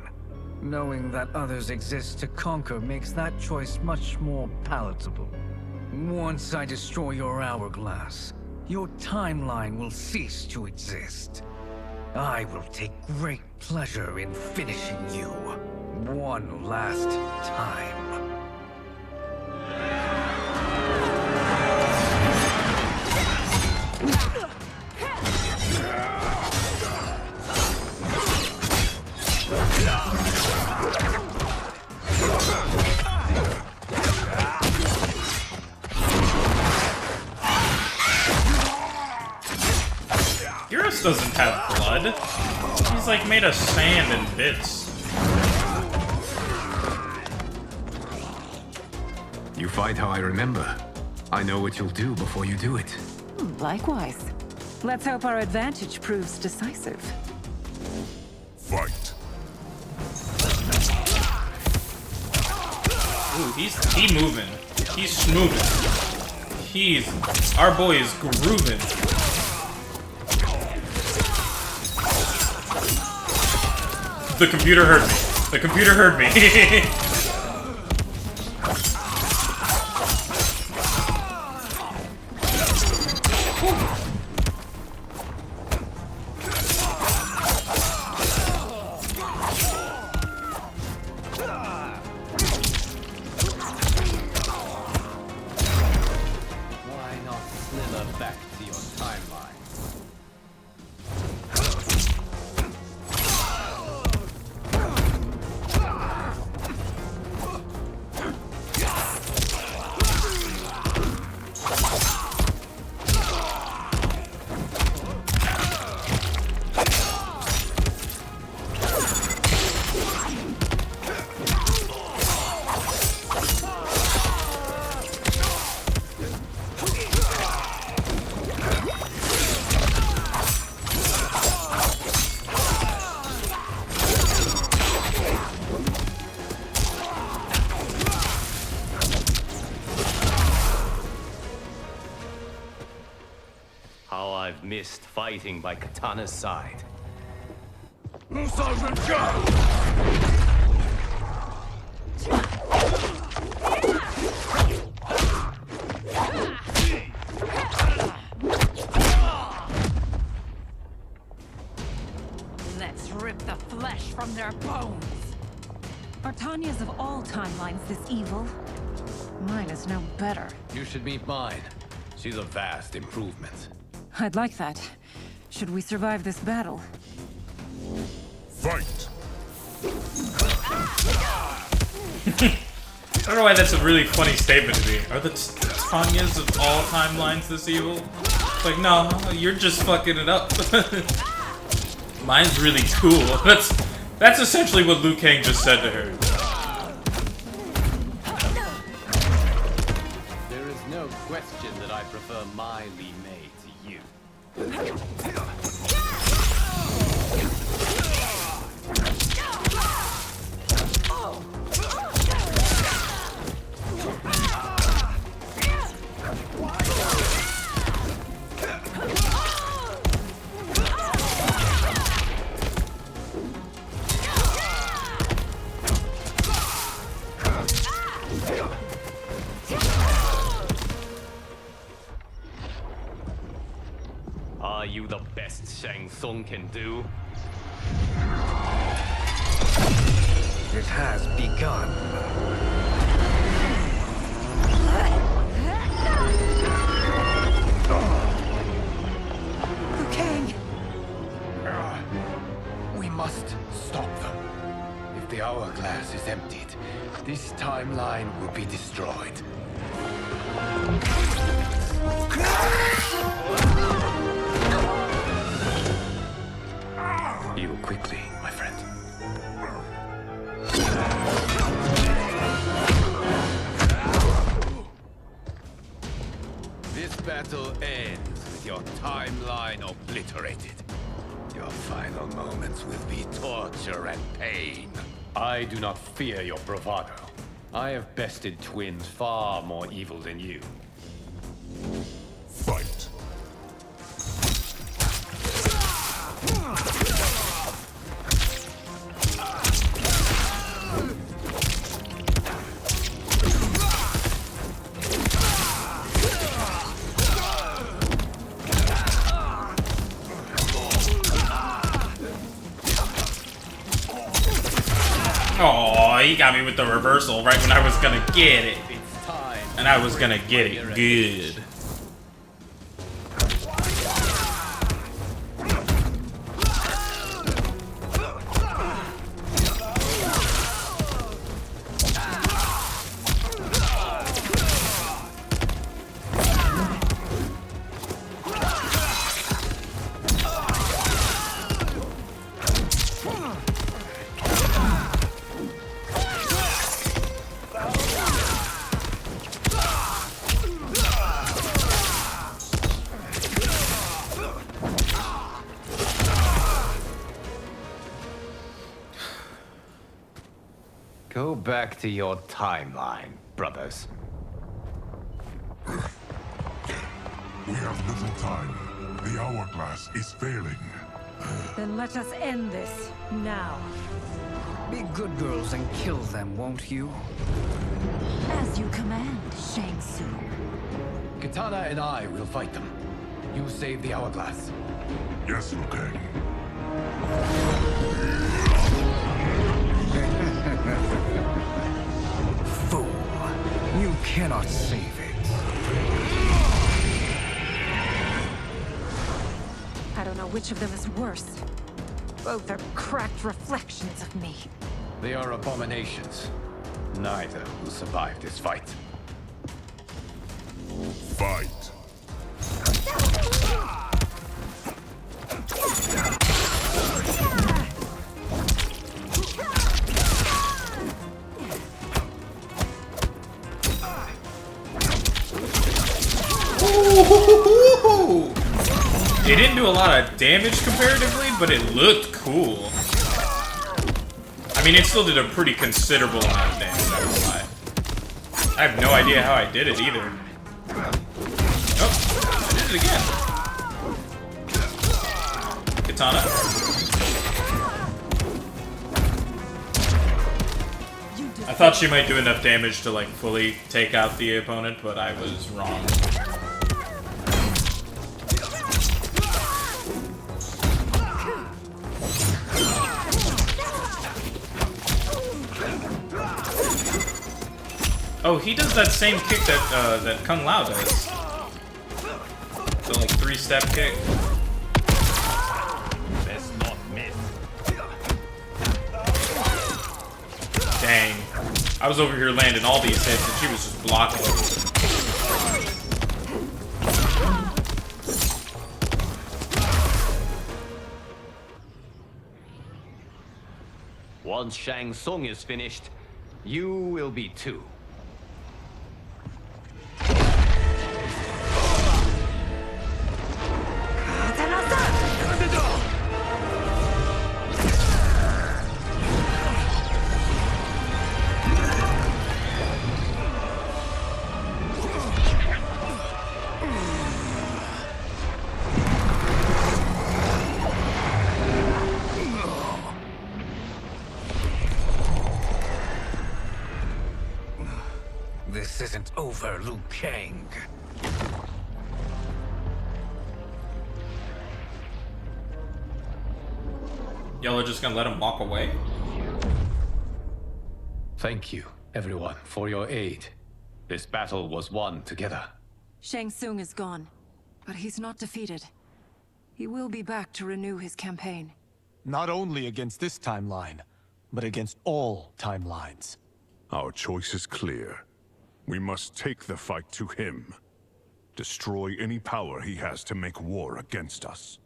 Knowing that others exist to conquer makes that choice much more palatable. Once I destroy your hourglass, your timeline will cease to exist. I will take great pleasure in finishing you one last time. Eurus doesn't have blood. He's like made of sand and bits. You fight how I remember. I know what you'll do before you do it. Likewise. Let's hope our advantage proves decisive. Fight. Ooh, he moving. He's smoothing. Our boy is grooving. The computer heard me. The computer heard me. bravest fighting by Katana's side. Let's rip the flesh from their bones. Are Tanya's of all timelines this evil? Mine is no better. You should meet mine. She's a vast improvement. I'd like that. Should we survive this battle? Fight! I don't know why that's a really funny statement to me. Are the Tanyas of all timelines this evil? It's like, no, you're just fucking it up. Mine's really cool. That's essentially what Liu Kang just said to her. There is no question that I prefer my Li Mei to you. Are you the best Shang Tsung can do? It has begun. Liu Kang! We must stop them. If the hourglass is emptied, this timeline will be destroyed. Heal quickly, my friend. This battle ends with your timeline obliterated. Your final moments will be torture and pain. I do not fear your bravado. I have bested twins far more evil than you. Fight! Oh, he got me with the reversal right when I was gonna get it. And I was gonna get it good. Go back to your timeline, brothers. We have little time. The hourglass is failing. Then let us end this, now. Be good girls and kill them, won't you? As you command, Shang Tsung. Katana and I will fight them. You save the hourglass. Yes, Liu Kang. Fool. You cannot save it. I don't know which of them is worse. Both are cracked reflections of me. They are abominations. Neither will survive this fight. Fight! It didn't do a lot of damage comparatively, but it looked cool. I mean, it still did a pretty considerable amount of damage, I won't lie. I have no idea how I did it either. Oh, I did it again. katana. I thought she might do enough damage to like fully take out the opponent, but I was wrong. Oh, he does that same kick that that Kung Lao does. The like 3-step kick. Best not miss. Dang. I was over here landing all these hits and she was just blocking. Once Shang Tsung is finished, you will be too. This isn't over, Liu Kang. Y'all are just gonna let him walk away? Thank you, everyone, for your aid. This battle was won together. Shang Tsung is gone, but he's not defeated. He will be back to renew his campaign. Not only against this timeline, but against all timelines. Our choice is clear. We must take the fight to him. Destroy any power he has to make war against us.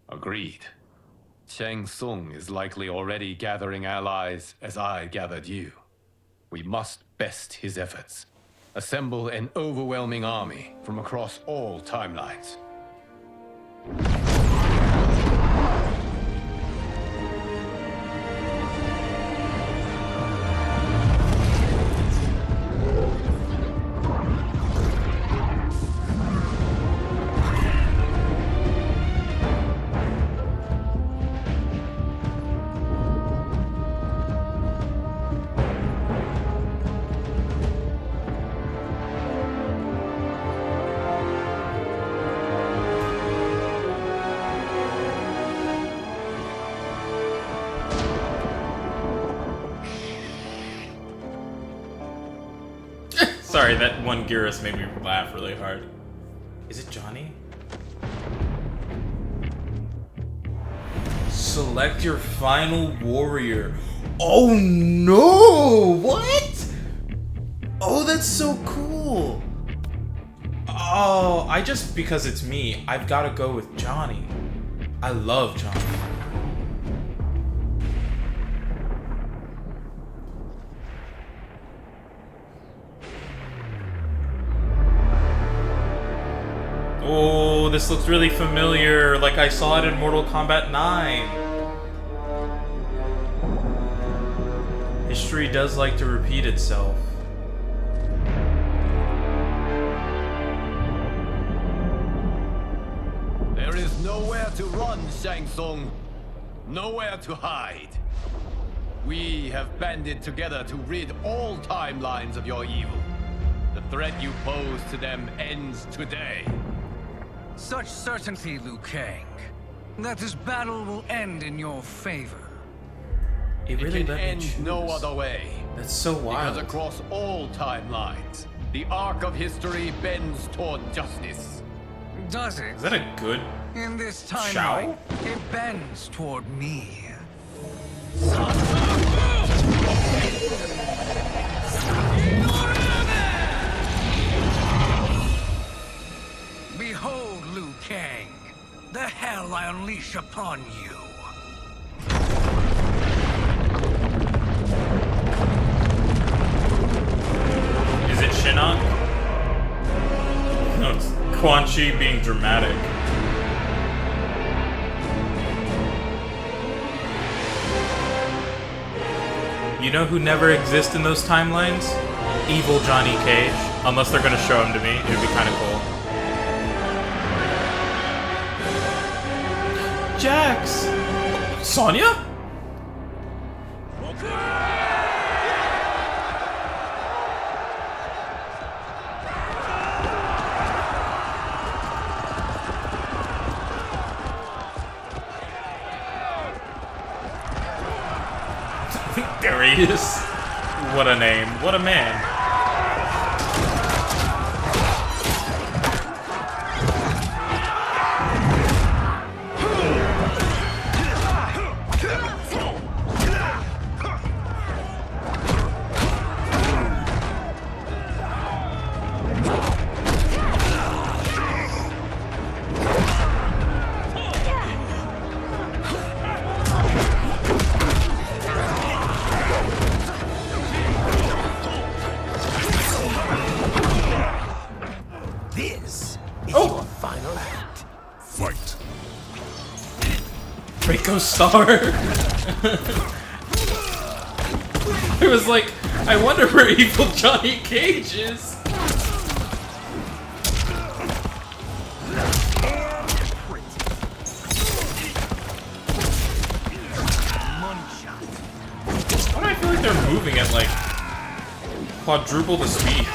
Agreed. Shang Tsung is likely already gathering allies as I gathered you. We must best his efforts. Assemble an overwhelming army from across all timelines. Sorry, that one Geras made me laugh really hard. Is it Johnny? Select your final warrior. Oh no! What? Oh, that's so cool. Oh, because it's me, I've got to go with Johnny. I love Johnny. Oh, this looks really familiar, like I saw it in Mortal Kombat 9. History does like to repeat itself. There is nowhere to run, Shang Tsung. Nowhere to hide. We have banded together to rid all timelines of your evil. The threat you pose to them ends today. Such certainty, Liu Kang, that this battle will end in your favor. It really can let me end choose. no other way. That's so wild. Because across all timelines, the arc of history bends toward justice. Does it? Is that a good In this Shao? timeline, it bends toward me. Behold, Liu Kang, the hell I unleash upon you. Is it Shinnok? No, it's Quan Chi being dramatic. You know who never exists in those timelines? Evil Johnny Cage. Unless they're gonna show him to me, it'd be kind of cool. Jax! Sonya? There he is. What a name. What a man. Rico Star. It was like, I wonder where evil Johnny Cage is. Why do I feel like they're moving at like quadruple the speed?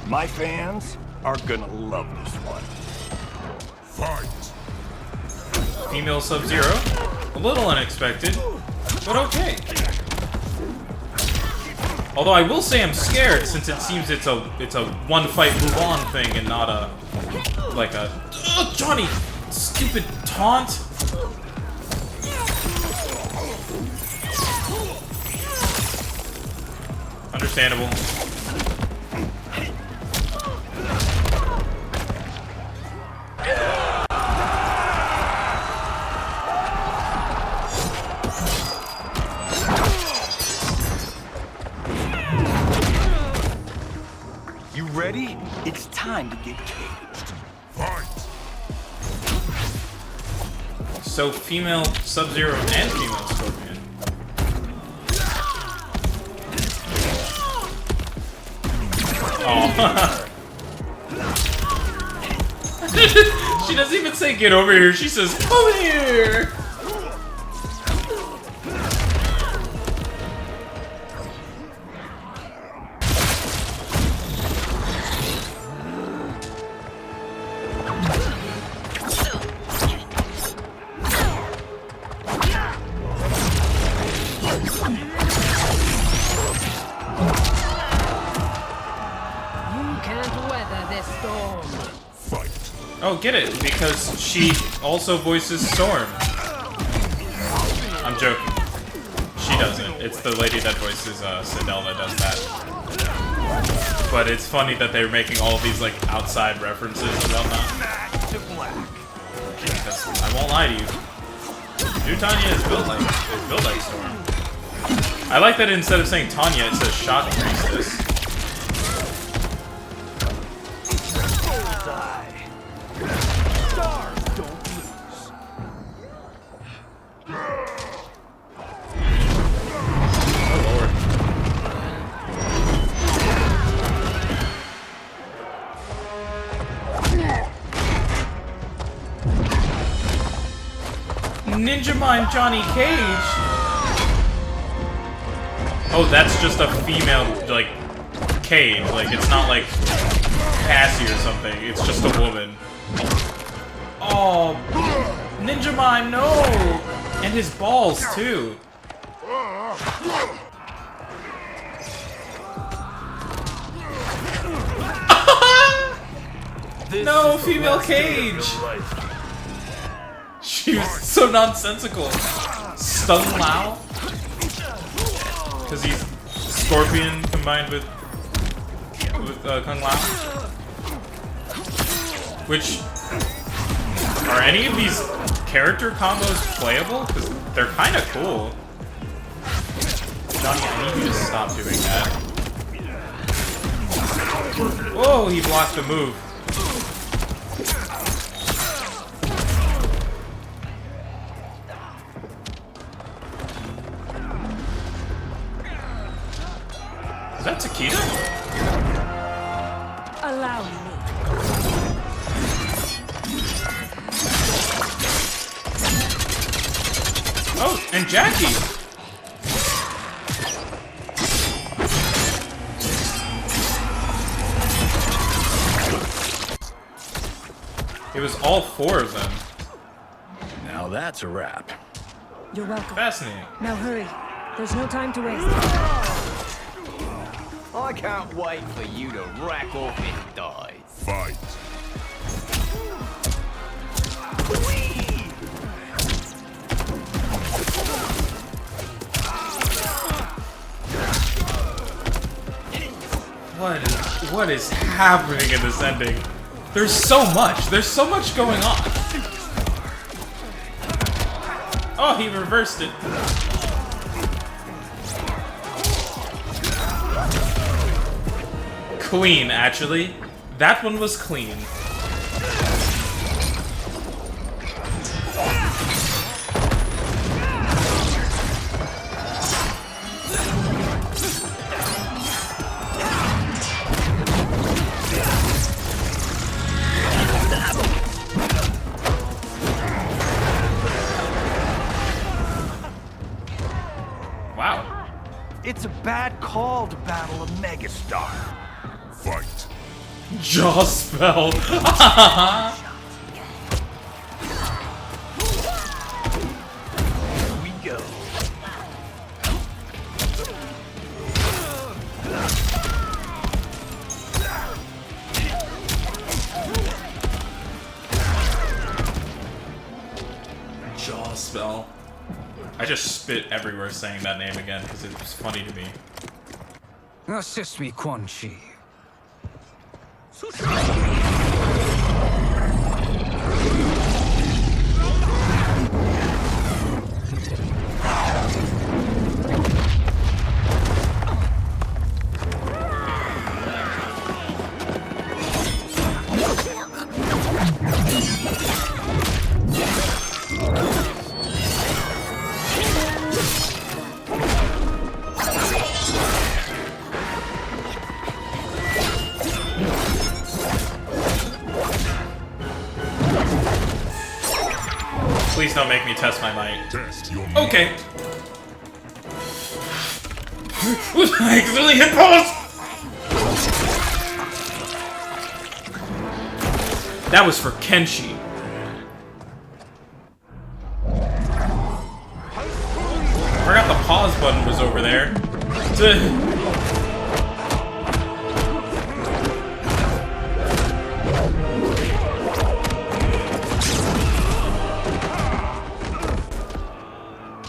My fans are gonna love this one. Fight! Female Sub-Zero. A little unexpected, but okay. Although I will say I'm scared since it seems it's a one fight move on thing and not a like a Johnny stupid taunt. Understandable. Ready? It's time to get caged. Fight! So female Sub-Zero and female Scorpion. Oh. She doesn't even say get over here, she says come here! Oh, get it, because she also voices Storm. I'm joking. She doesn't. It's the lady that voices Sindel that does that. But it's funny that they're making all of these like outside references and whatnot. Because I won't lie to you. New Tanya is built like Storm. I like that instead of saying Tanya, it says Shock Priestess. Ninja Mime Johnny Cage? Oh, that's just a female, like, Cage. Like, it's not like Cassie or something. It's just a woman. Oh, Ninja Mime, no! And his balls, too. No, female Cage! She was so nonsensical. Stung Lao? Because he's Scorpion combined with Kung Lao. Which, are any of these character combos playable? Because they're kind of cool. Johnny, I need you to stop doing that. Whoa, he blocked the move. that Takeda? Allow me. Oh, and Jackie! It was all 4 of them. Now that's a wrap. You're welcome. Fascinating. Now hurry. There's no time to waste. I can't wait for you to rack off and die. Fight. What is happening in this ending? There's so much going on. Oh, he reversed it. Clean, actually. That one was clean. Wow. It's a bad call to battle a megastar. Fight. Jaw spell. Here we go. Jaw spell. I just spit everywhere saying that name again because it was funny to me. Assist me, Quan Chi. Please don't make me test my might. Test your might. Okay. I accidentally hit pause! That was for Kenshi. Forgot the pause button was over there.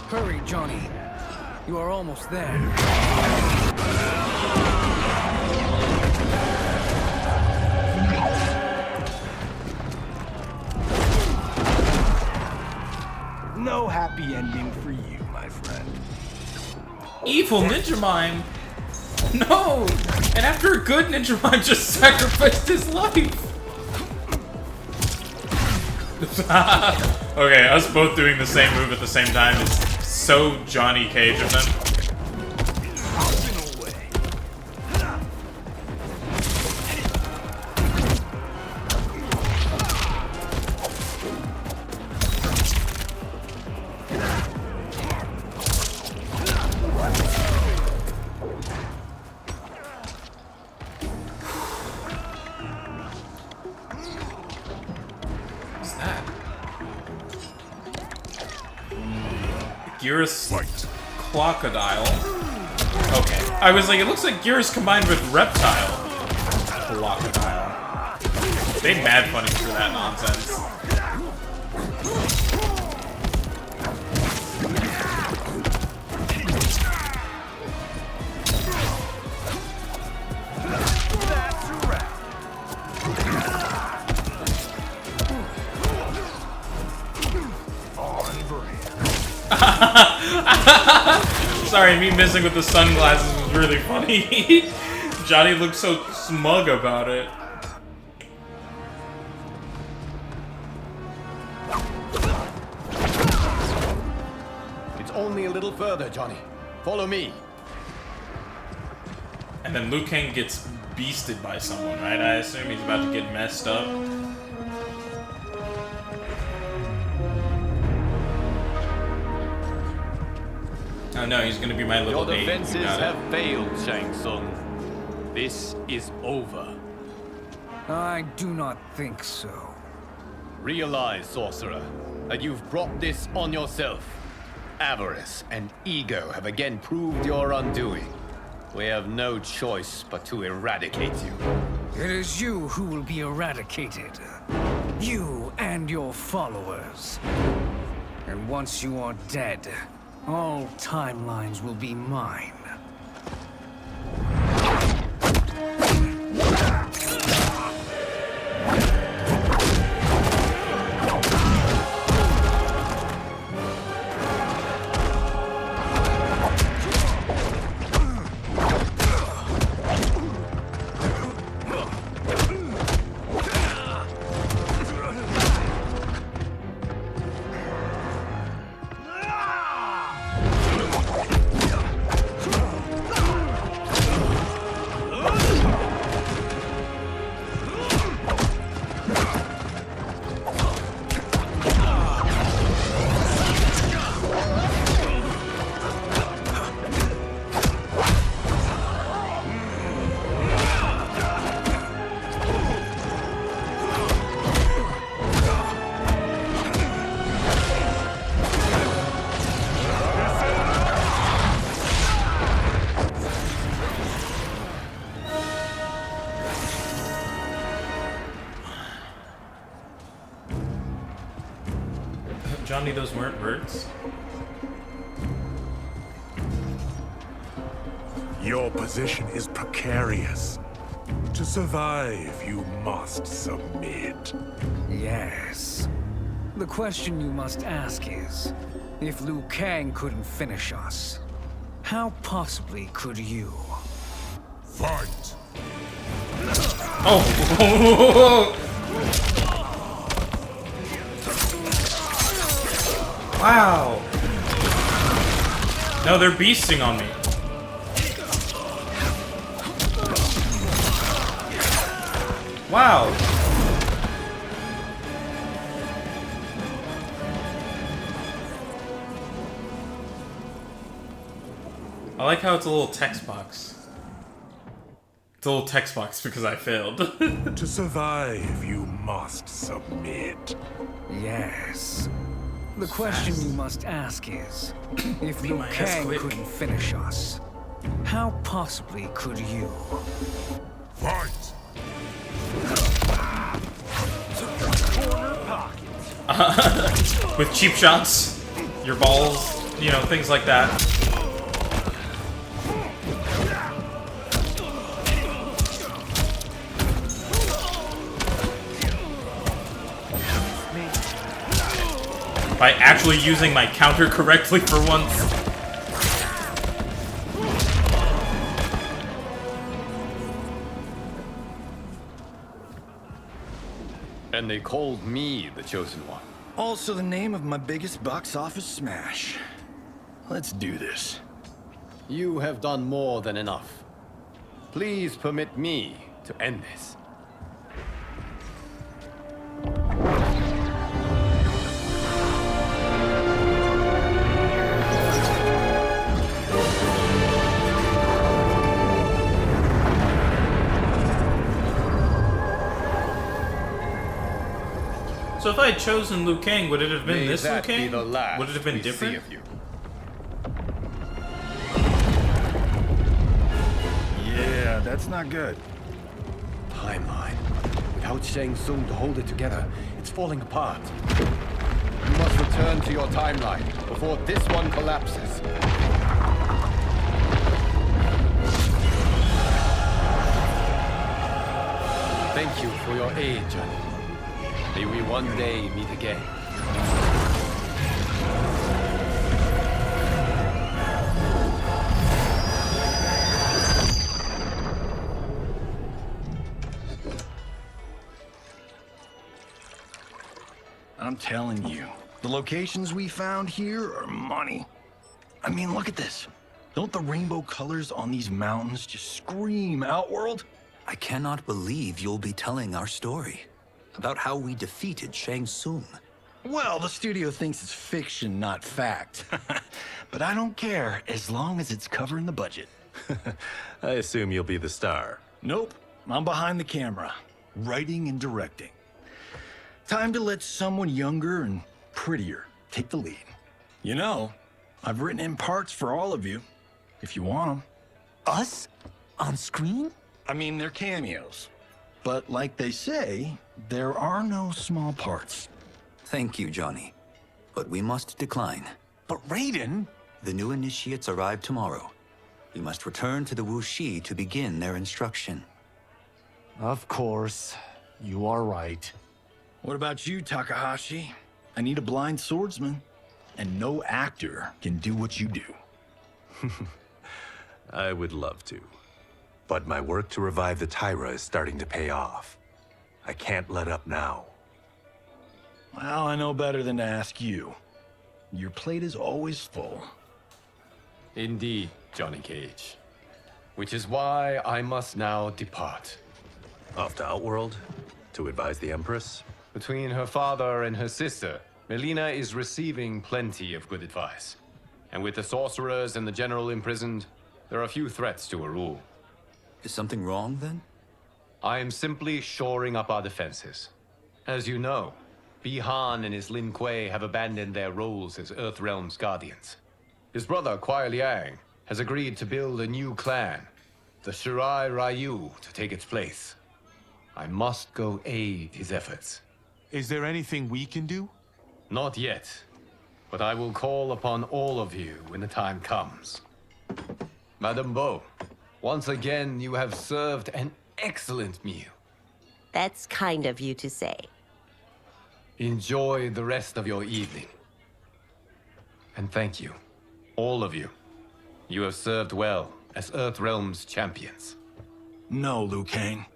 Hurry, Johnny. You are almost there. No happy ending for you, my friend. Evil Ninja Mime! No! And after a good Ninja Mime just sacrificed his life! Okay, us both doing the same move at the same time is so Johnny Cage of them. Gearus Crocodile. Okay. I was like, it looks like Gearus combined with Reptile. Crocodile. They mad funny for that nonsense. Sorry, me missing with the sunglasses was really funny. Johnny looked so smug about it. It's only a little further, Johnny. Follow me. And then Liu Kang gets beasted by someone, right? I assume he's about to get messed up. Oh no, he's gonna be my little Your aide. defenses Got it. have failed, Shang Tsung. This is over. I do not think so. Realize, sorcerer, that you've brought this on yourself. Avarice and ego have again proved your undoing. We have no choice but to eradicate you. It is you who will be eradicated. You and your followers. And once you are dead, all timelines will be mine. Johnny, those weren't words. Your position is precarious. To survive, you must submit. Yes. The question you must ask is, if Liu Kang couldn't finish us, how possibly could you? Fight! Oh! Wow! No, they're beasting on me. Wow! I like how it's a little text box. It's a little text box because I failed. To survive, you must submit. Yes. The question you must ask is, if Liu Kang couldn't finish us, how possibly could you? Fight! With cheap shots, your balls, you know, things like that. By actually using my counter correctly for once. And they called me the Chosen One. Also the name of my biggest box office smash. Let's do this. You have done more than enough. Please permit me to end this. So if I had chosen Liu Kang, would it have been May this Liu that be Kang? the last Would it have been we see different? of you. Yeah, that's not good. Timeline. Without Shang Tsung to hold it together, it's falling apart. You must return to your timeline before this one collapses. Thank you for your aid, Johnny. May we one day meet again. I'm telling you, the locations we found here are money. I mean, look at this. Don't the rainbow colors on these mountains just scream Outworld? I cannot believe you'll be telling our story about how we defeated Shang Tsung. Well, the studio thinks it's fiction, not fact. But I don't care, as long as it's covering the budget. I assume you'll be the star. Nope, I'm behind the camera, writing and directing. Time to let someone younger and prettier take the lead. You know, I've written in parts for all of you, if you want them. Us? On screen? I mean, they're cameos. But like they say, there are no small parts. Thank you, Johnny. But we must decline. But Raiden? The new initiates arrive tomorrow. We must return to the Wuxi to begin their instruction. Of course. You are right. What about you, Takahashi? I need a blind swordsman. And no actor can do what you do. I would love to. But my work to revive the Tyra is starting to pay off. I can't let up now. Well, I know better than to ask you. Your plate is always full. Indeed, Johnny Cage. Which is why I must now depart. Off to Outworld? To advise the Empress? Between her father and her sister, Melina is receiving plenty of good advice. And with the sorcerers and the general imprisoned, there are few threats to her rule. Is something wrong, then? I am simply shoring up our defenses. As you know, Bi-Han and his Lin Kuei have abandoned their roles as Earthrealm's guardians. His brother, Kuai Liang, has agreed to build a new clan, the Shirai Ryu, to take its place. I must go aid his efforts. Is there anything we can do? Not yet, but I will call upon all of you when the time comes. Madame Bo, once again you have served an excellent meal. That's kind of you to say. Enjoy the rest of your evening. And thank you, all of you. You have served well as Earthrealm's champions. No, Liu Kang.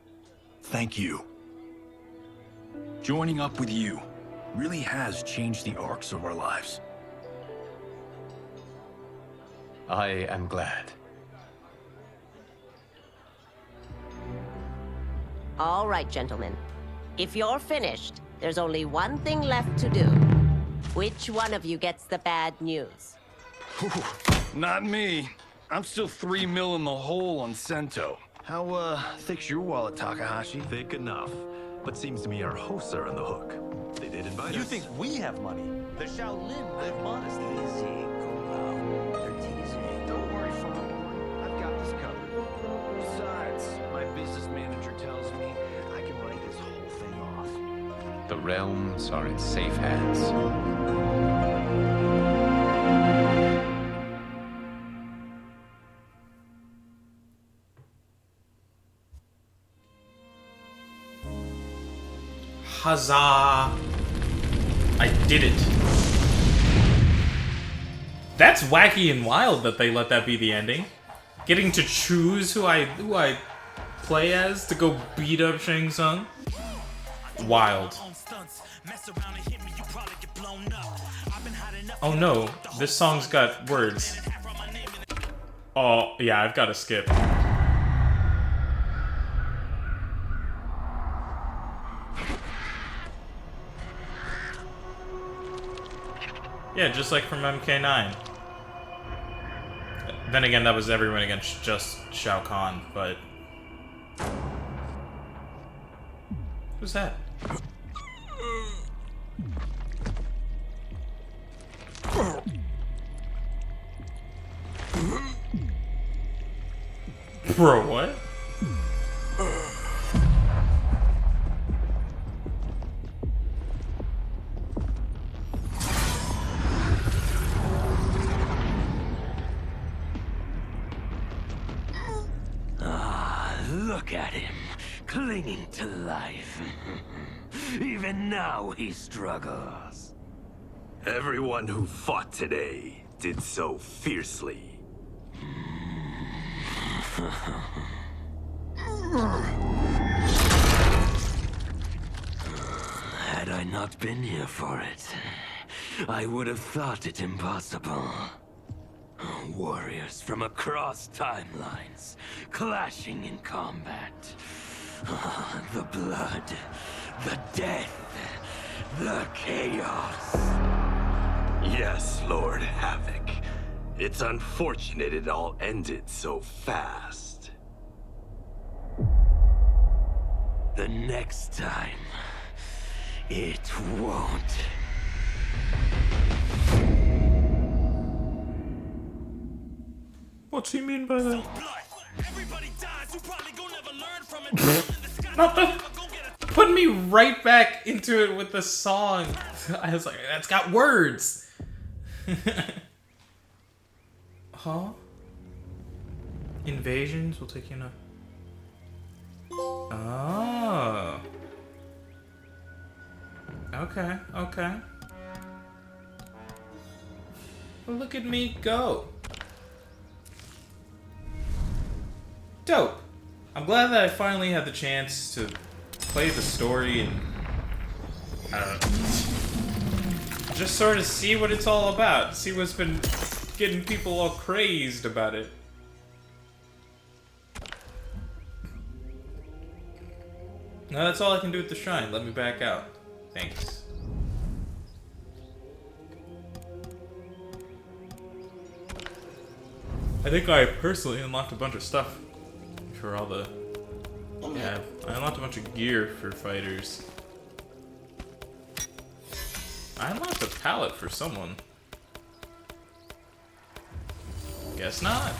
Thank you. Joining up with you really has changed the arcs of our lives. I am glad. All right, gentlemen. If you're finished, there's only one thing left to do. Which one of you gets the bad news? Not me. I'm still 3 mil in the hole on Sento. How, thick's your wallet, Takahashi? Thick enough. But seems to me our hosts are on the hook. They did invite us. You think we have money? The Shaolin live modestly. Easy, they're teasing. Don't worry, Fong. I've got this covered. Besides, my business manager tells me I can write this whole thing off. The realms are in safe hands. Huzzah! I did it. That's wacky and wild that they let that be the ending. Getting to choose who I play as to go beat up Shang Tsung. Wild. Oh no, this song's got words. Oh yeah, I've got to skip. Yeah, just like from MK9. Then again, that was everyone against just Shao Kahn, but... Who's that? Bro, what? Look at him, clinging to life. Even now he struggles. Everyone who fought today did so fiercely. Had I not been here for it, I would have thought it impossible. warriors from across timelines, clashing in combat. The blood, the death, the chaos. Yes, Lord Havoc. It's unfortunate it all ended so fast. The next time, it won't. What's he mean by that? Not the put me right back into it with the song. I was like, that's got words. Huh? Invasions will take you in a. Oh. Okay, okay. Well, look at me go. Dope. I'm glad that I finally had the chance to play the story and I don't know, just sort of see what it's all about. See what's been getting people all crazed about it. No, that's all I can do with the shrine. Let me back out. Thanks. I think I personally unlocked a bunch of stuff for all the... Yeah, I unlocked a bunch of gear for fighters. I unlocked a pallet for someone. Guess not.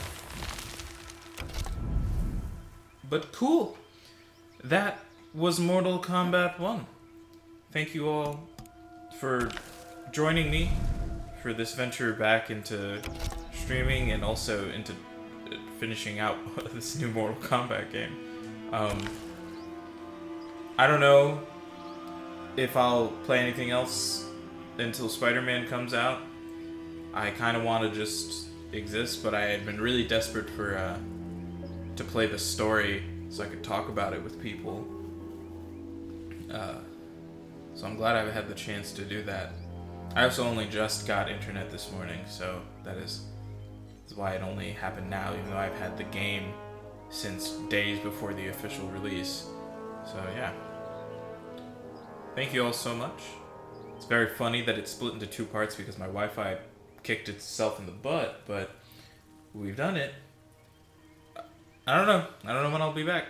But cool. That was Mortal Kombat 1. Thank you all for joining me for this venture back into streaming and also into finishing out this new Mortal Kombat game. I don't know if I'll play anything else until Spider-Man comes out. I kind of want to just exist, but I had been really desperate for to play the story so I could talk about it with people. So I'm glad I had the chance to do that. I also only just got internet this morning, so that's why it only happened now, even though I've had the game since days before the official release. So yeah. Thank you all so much. It's very funny that it's split into two parts because my Wi-Fi kicked itself in the butt, but we've done it. I don't know. I don't know when I'll be back.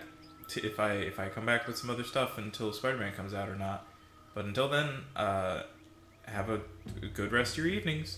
If I come back with some other stuff until Spider-Man comes out or not. But until then, have a good rest of your evenings.